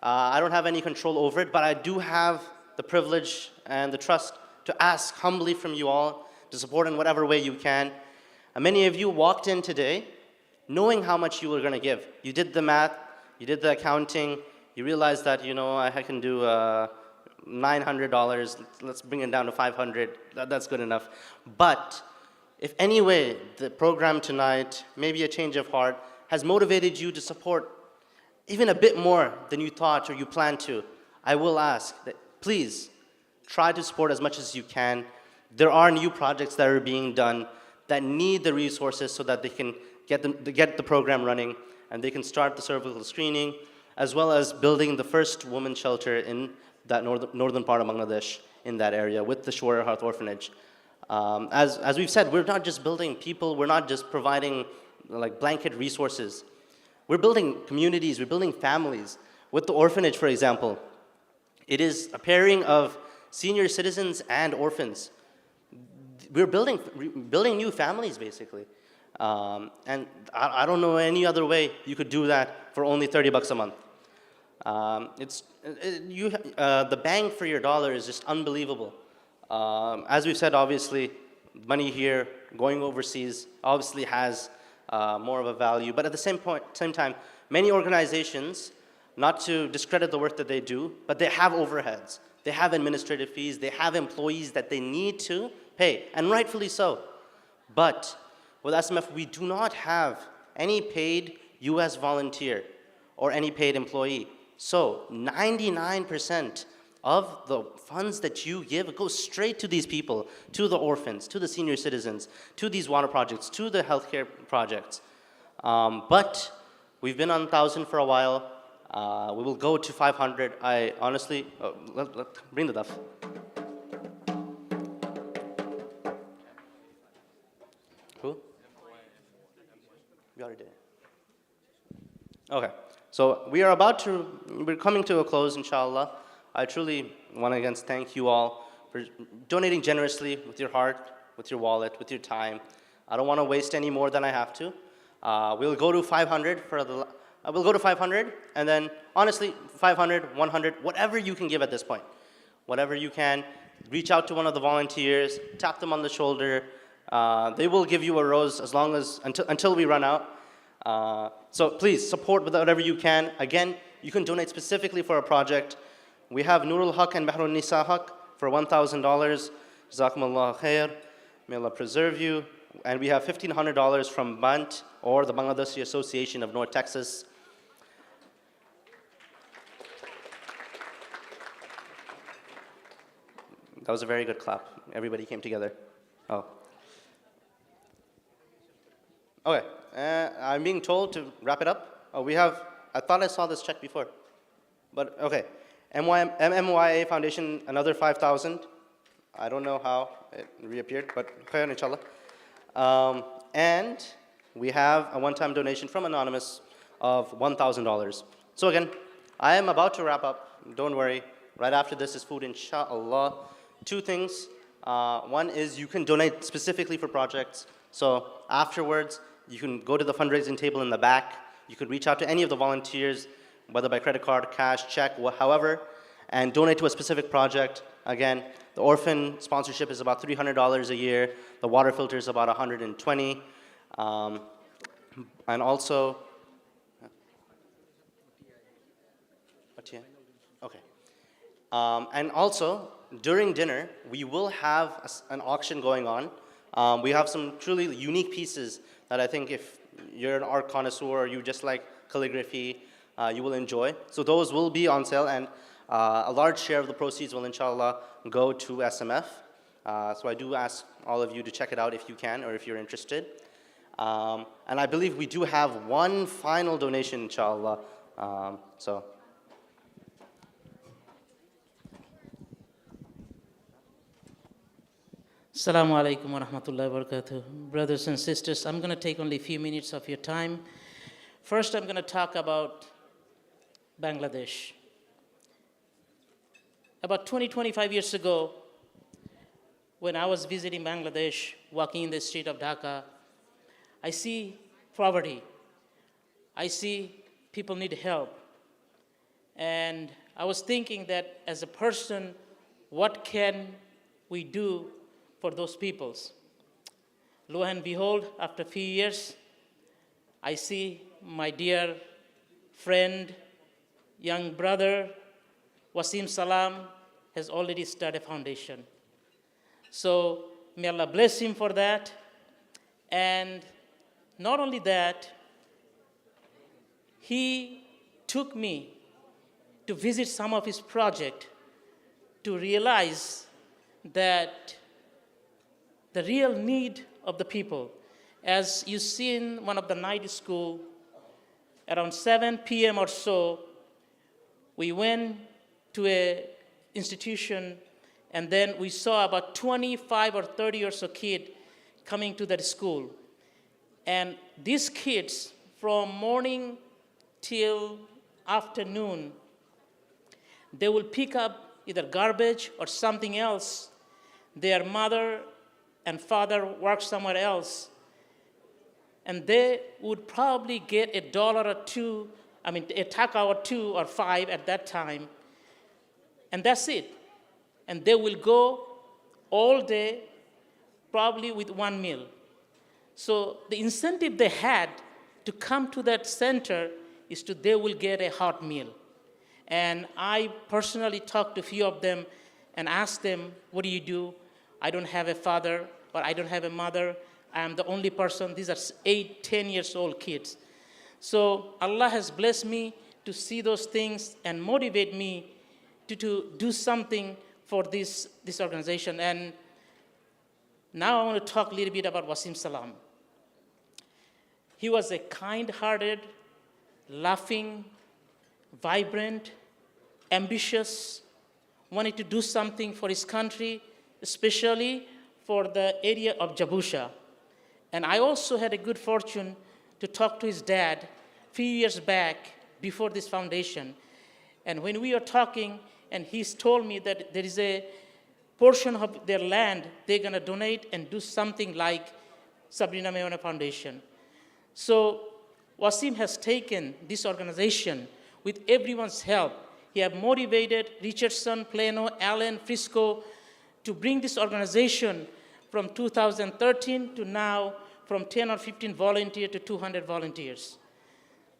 I don't have any control over it, but I do have the privilege and the trust to ask humbly from you all to support in whatever way you can. And many of you walked in today knowing how much you were going to give. You did the math, you did the accounting, you realized that, I can do $900, let's bring it down to 500, that's good enough. But if any way the program tonight, maybe a change of heart, has motivated you to support even a bit more than you thought or you planned to, I will ask that please try to support as much as you can. There are new projects that are being done that need the resources so that they can get the program running and they can start the cervical screening, as well as building the first women's shelter in that northern part of Bangladesh in that area with the Shore Hearth Orphanage. As we've said, we're not just building people, we're not just providing like blanket resources. We're building communities, we're building families. With the orphanage, for example, it is a pairing of senior citizens and orphans. We're building new families, basically. And I don't know any other way you could do that for only $30 a month. The bang for your dollar is just unbelievable. As we've said, obviously, money here, going overseas, obviously has more of a value. But at the same time, many organizations, not to discredit the work that they do, but they have overheads. They have administrative fees. They have employees that they need to pay, and rightfully so. But with SMF, we do not have any paid US volunteer or any paid employee. So 99% of the funds that you give goes straight to these people, to the orphans, to the senior citizens, to these water projects, to the healthcare projects. But we've been on 1,000 for a while. We will go to 500. I honestly, bring the duff. Who? We already did. Okay, so we're coming to a close, inshallah. I truly want to again thank you all for donating generously with your heart, with your wallet, with your time. I don't want to waste any more than I have to. We'll go to 500 we'll go to 500, and then honestly, 500, 100, whatever you can give at this point. whatever you can. Reach out to one of the volunteers, tap them on the shoulder. They will give you a rose as long as, until we run out. So please support with whatever you can. Again, you can donate specifically for a project. We have Nurul Haq and Bahrul Nisa Haq for $1,000. Jazakumullah khair. May Allah preserve you. And we have $1,500 from BANT, or the Bangladeshi Association of North Texas. That was a very good clap. Everybody came together. Oh. Okay, I'm being told to wrap it up. I thought I saw this check before. But okay, MMYA Foundation, another 5,000. I don't know how it reappeared, but khair inshallah. And we have a one-time donation from Anonymous of $1,000. So again, I am about to wrap up. Don't worry. Right after this is food, inshallah. Two things. One is you can donate specifically for projects. So afterwards, you can go to the fundraising table in the back. You could reach out to any of the volunteers, whether by credit card, cash, check, however, and donate to a specific project. Again, the orphan sponsorship is about $300 a year. The water filter is about $120. And also, okay. And also, during dinner, we will have an auction going on. We have some truly unique pieces that I think if you're an art connoisseur or you just like calligraphy, you will enjoy. So those will be on sale, and a large share of the proceeds will inshallah go to SMF. So I do ask all of you to check it out if you can or if you're interested. And I believe we do have one final donation, inshallah. So. Assalamu alaikum wa rahmatullahi wa barakatuh. Brothers and sisters, I'm going to take only a few minutes of your time. First, I'm going to talk about Bangladesh. About 25 years ago, when I was visiting Bangladesh, walking in the street of Dhaka, I see poverty. I see people need help. And I was thinking that as a person, what can we do for those peoples? Lo and behold, after a few years, I see my dear friend, young brother, Wasim Salam, has already started a foundation. So may Allah bless him for that. And not only that, he took me to visit some of his projects to realize that the real need of the people. As you see in one of the night school, around 7 p.m. or so, we went to a institution, and then we saw about 25 or 30 or so kids coming to that school. And these kids, from morning till afternoon, they will pick up either garbage or something else. Their mother and father work somewhere else, and they would probably get $1 or $2, a taka or 2 or 5 at that time, and that's it. And they will go all day, probably with one meal. So the incentive they had to come to that center is they will get a hot meal. And I personally talked to a few of them and asked them, what do you do? I don't have a father, or I don't have a mother. I am the only person. These are 8, 10 years old kids. So Allah has blessed me to see those things and motivate me to do something for this organization. And now I want to talk a little bit about Wasim Salam. He was a kind-hearted, laughing, vibrant, ambitious, wanted to do something for his country, especially for the area of Jabusha. And I also had a good fortune to talk to his dad a few years back before this foundation. And when we were talking, and he's told me that there is a portion of their land they're going to donate and do something like Sabrina Mayona Foundation. So Wasim has taken this organization with everyone's help. He have motivated Richardson, Plano, Allen, Frisco to bring this organization from 2013 to now from 10 or 15 volunteers to 200 volunteers.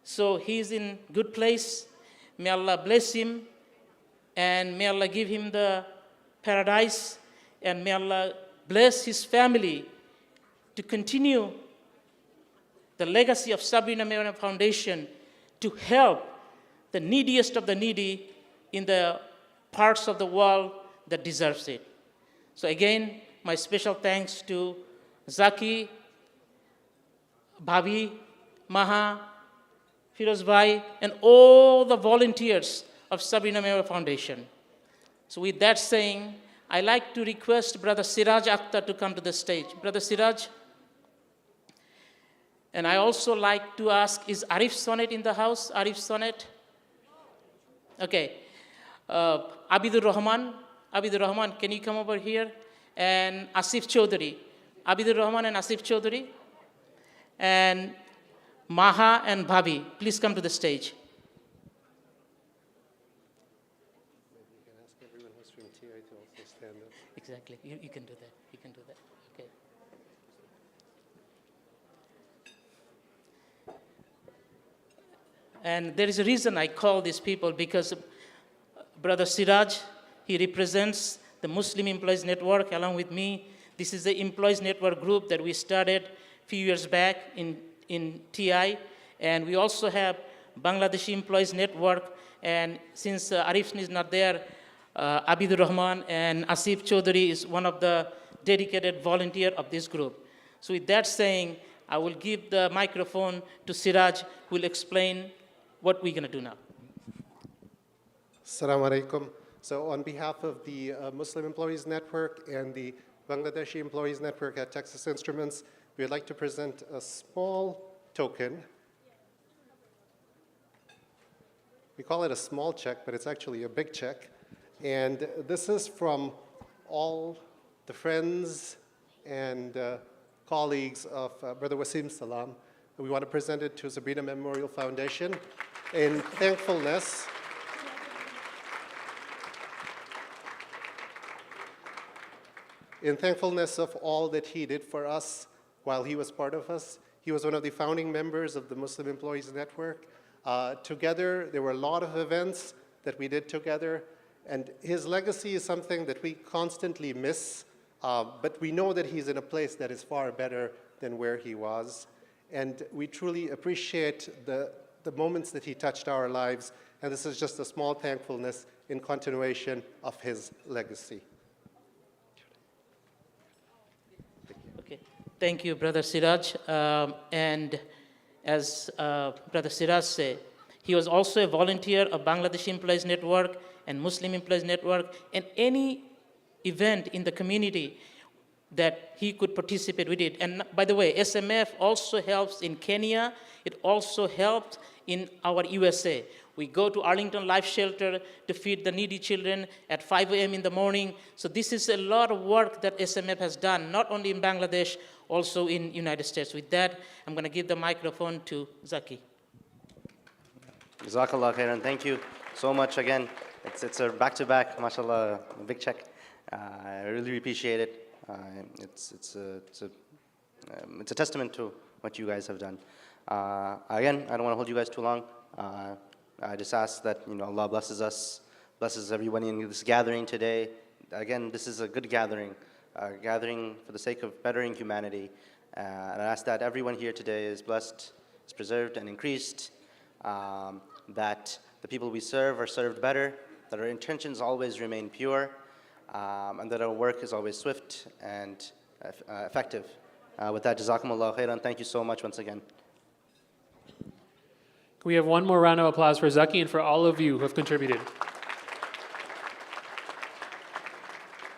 So he's in good place. May Allah bless him, and may Allah give him the paradise, and may Allah bless his family to continue the legacy of Sabrina Memorial Foundation to help the neediest of the needy in the parts of the world that deserves it. So again, my special thanks to Zaki, Bhabi, Maha, Firoz Bhai, and all the volunteers of Sabrina Memorial Foundation. So with that saying, I like to request Brother Siraj Akhtar to come to the stage. Brother Siraj. And I also like to ask, is Arif Sonet in the house? Arif Sonet? Okay. Abidur Rahman, can you come over here? And Asif Chaudhary. Abidur Rahman and Asif Chaudhary. And Maha and Bhabi, please come to the stage. Maybe you can ask everyone who's from TI to also stand up. Exactly, you can do that, you can do that, okay. And there is a reason I call these people, because Brother Siraj, he represents the Muslim Employees Network along with me. This is the Employees Network group that we started a few years back in TI. And we also have Bangladeshi Employees Network. And since Arif is not there, Abidur Rahman and Asif Chaudhary is one of the dedicated volunteer of this group. So with that saying, I will give the microphone to Siraj, who will explain what we're going to do now. Assalamu alaikum. So on behalf of the Muslim Employees Network and the Bangladeshi Employees Network at Texas Instruments, we would like to present a small token. We call it a small check, but it's actually a big check. And this is from all the friends and colleagues of Brother Wasim Salam. We want to present it to Sabrina Memorial Foundation in thankfulness. In thankfulness of all that he did for us while he was part of us. He was one of the founding members of the Muslim Employees Network. Together, there were a lot of events that we did together, and his legacy is something that we constantly miss, but we know that he's in a place that is far better than where he was, and we truly appreciate the moments that he touched our lives, and this is just a small thankfulness in continuation of his legacy. Thank you, Brother Siraj. And as Brother Siraj said, he was also a volunteer of Bangladesh Employees Network and Muslim Employees Network, and any event in the community that he could participate with it. And by the way, SMF also helps in Kenya. It also helped in our USA. We go to Arlington Life Shelter to feed the needy children at 5 a.m. in the morning. So this is a lot of work that SMF has done, not only in Bangladesh, also in United States. With that, I'm going to give the microphone to Zaki. Jazakallah khairan. Thank you so much again. It's a back-to-back, mashallah, big check. I really appreciate it. It's a testament to what you guys have done. Again, I don't want to hold you guys too long. I just ask that Allah blesses us, blesses everyone in this gathering today. Again, this is a good gathering, gathering for the sake of bettering humanity. And I ask that everyone here today is blessed, is preserved and increased, that the people we serve are served better, that our intentions always remain pure, and that our work is always swift and effective. With that, Jazakumullah khairan. Thank you so much once again. We have one more round of applause for Zaki and for all of you who have contributed.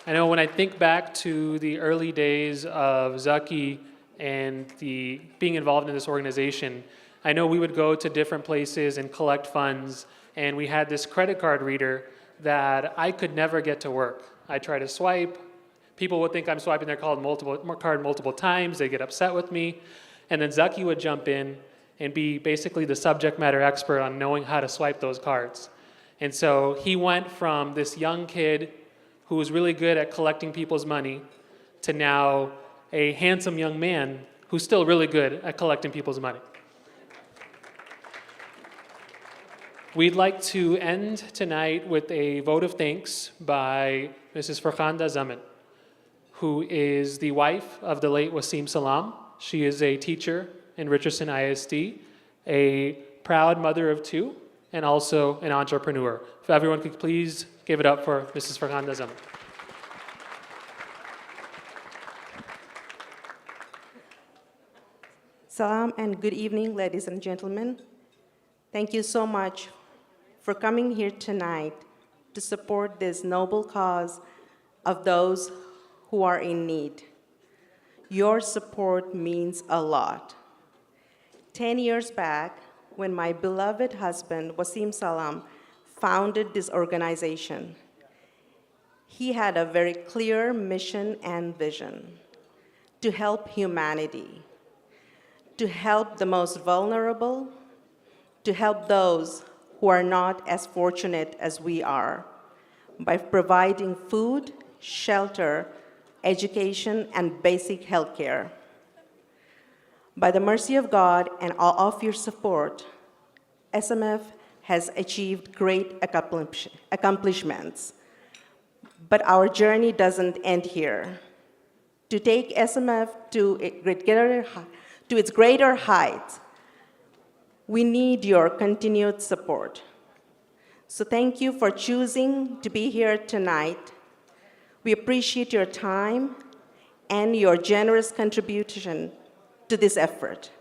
I know when I think back to the early days of Zaki and being involved in this organization, I know we would go to different places and collect funds, and we had this credit card reader that I could never get to work. I try to swipe. People would think I'm swiping their card multiple times. They get upset with me. And then Zaki would jump in and be basically the subject matter expert on knowing how to swipe those cards. And so he went from this young kid who was really good at collecting people's money to now a handsome young man who's still really good at collecting people's money. We'd like to end tonight with a vote of thanks by Mrs. Farkhanda Zaman, who is the wife of the late Wasim Salam. She is a teacher in Richardson ISD, a proud mother of two, and also an entrepreneur. If everyone could please give it up for Mrs. Farkhanda Zaman. Salam and good evening, ladies and gentlemen. Thank you so much for coming here tonight to support this noble cause of those who are in need. Your support means a lot. 10 years back, when my beloved husband, Wasim Salam, founded this organization, he had a very clear mission and vision to help humanity, to help the most vulnerable, to help those who are not as fortunate as we are, by providing food, shelter, education, and basic health care. By the mercy of God and all of your support, SMF has achieved great accomplishments. But our journey doesn't end here. To take SMF to its greater heights, we need your continued support. So thank you for choosing to be here tonight. We appreciate your time and your generous contribution to this effort.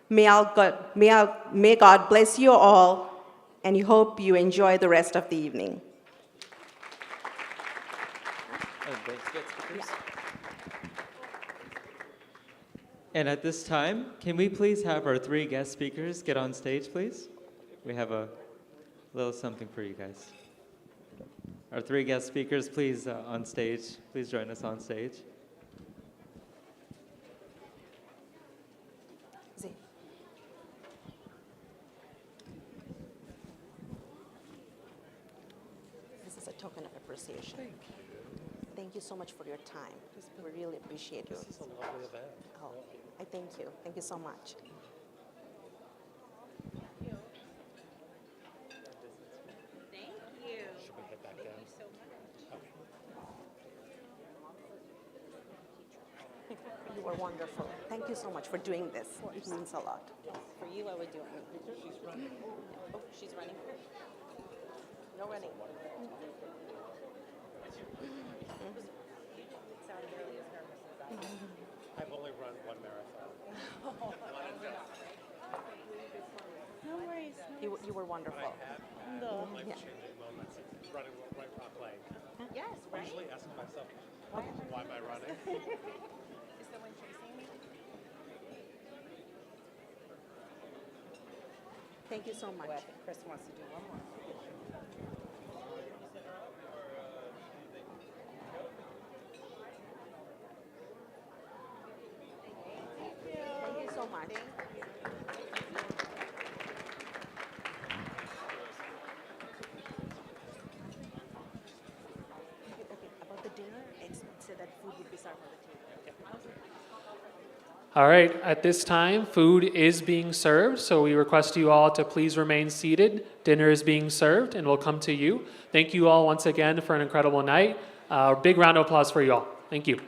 May God bless you all, and we hope you enjoy the rest of the evening. And at this time, can we please have our three guest speakers get on stage, please? We have a little something for you guys. Our three guest speakers, please, on stage. Please join us on stage. This is a token of appreciation. Thank you so much for your time. We really appreciate you. This is a lovely event. Oh, I thank you. Thank you so much. Should we head back down? You are wonderful. Thank you so much for doing this. It means a lot. For you, I would do it. She's running. Oh, she's running. No running. I've only run one marathon. No worries. You were wonderful. No. Life-changing moments of running White Rock Lane. Yes, I right? usually ask myself, why am I running? Is someone chasing me? Thank you so much. Well, I think Chris wants to do one more. Thank you so much. Okay, about the dinner, it said that food would be served on the table. All right, at this time, food is being served, so we request you all to please remain seated. Dinner is being served, and we'll come to you. Thank you all once again for an incredible night. Big round of applause for you all. Thank you.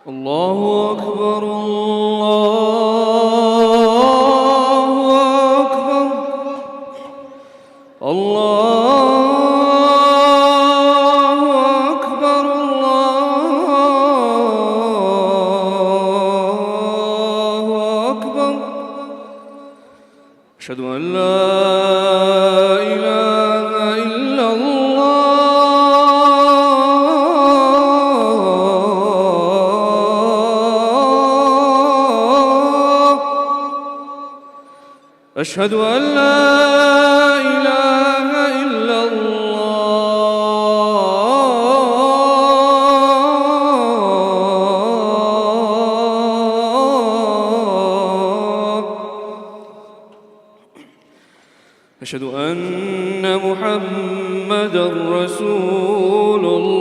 الله أكبر الله أكبر الله أكبر الله أكبر أشهد أن لا إله إلا الله أشهد أن لا إله إلا الله أشهد أن محمدًا رسول الله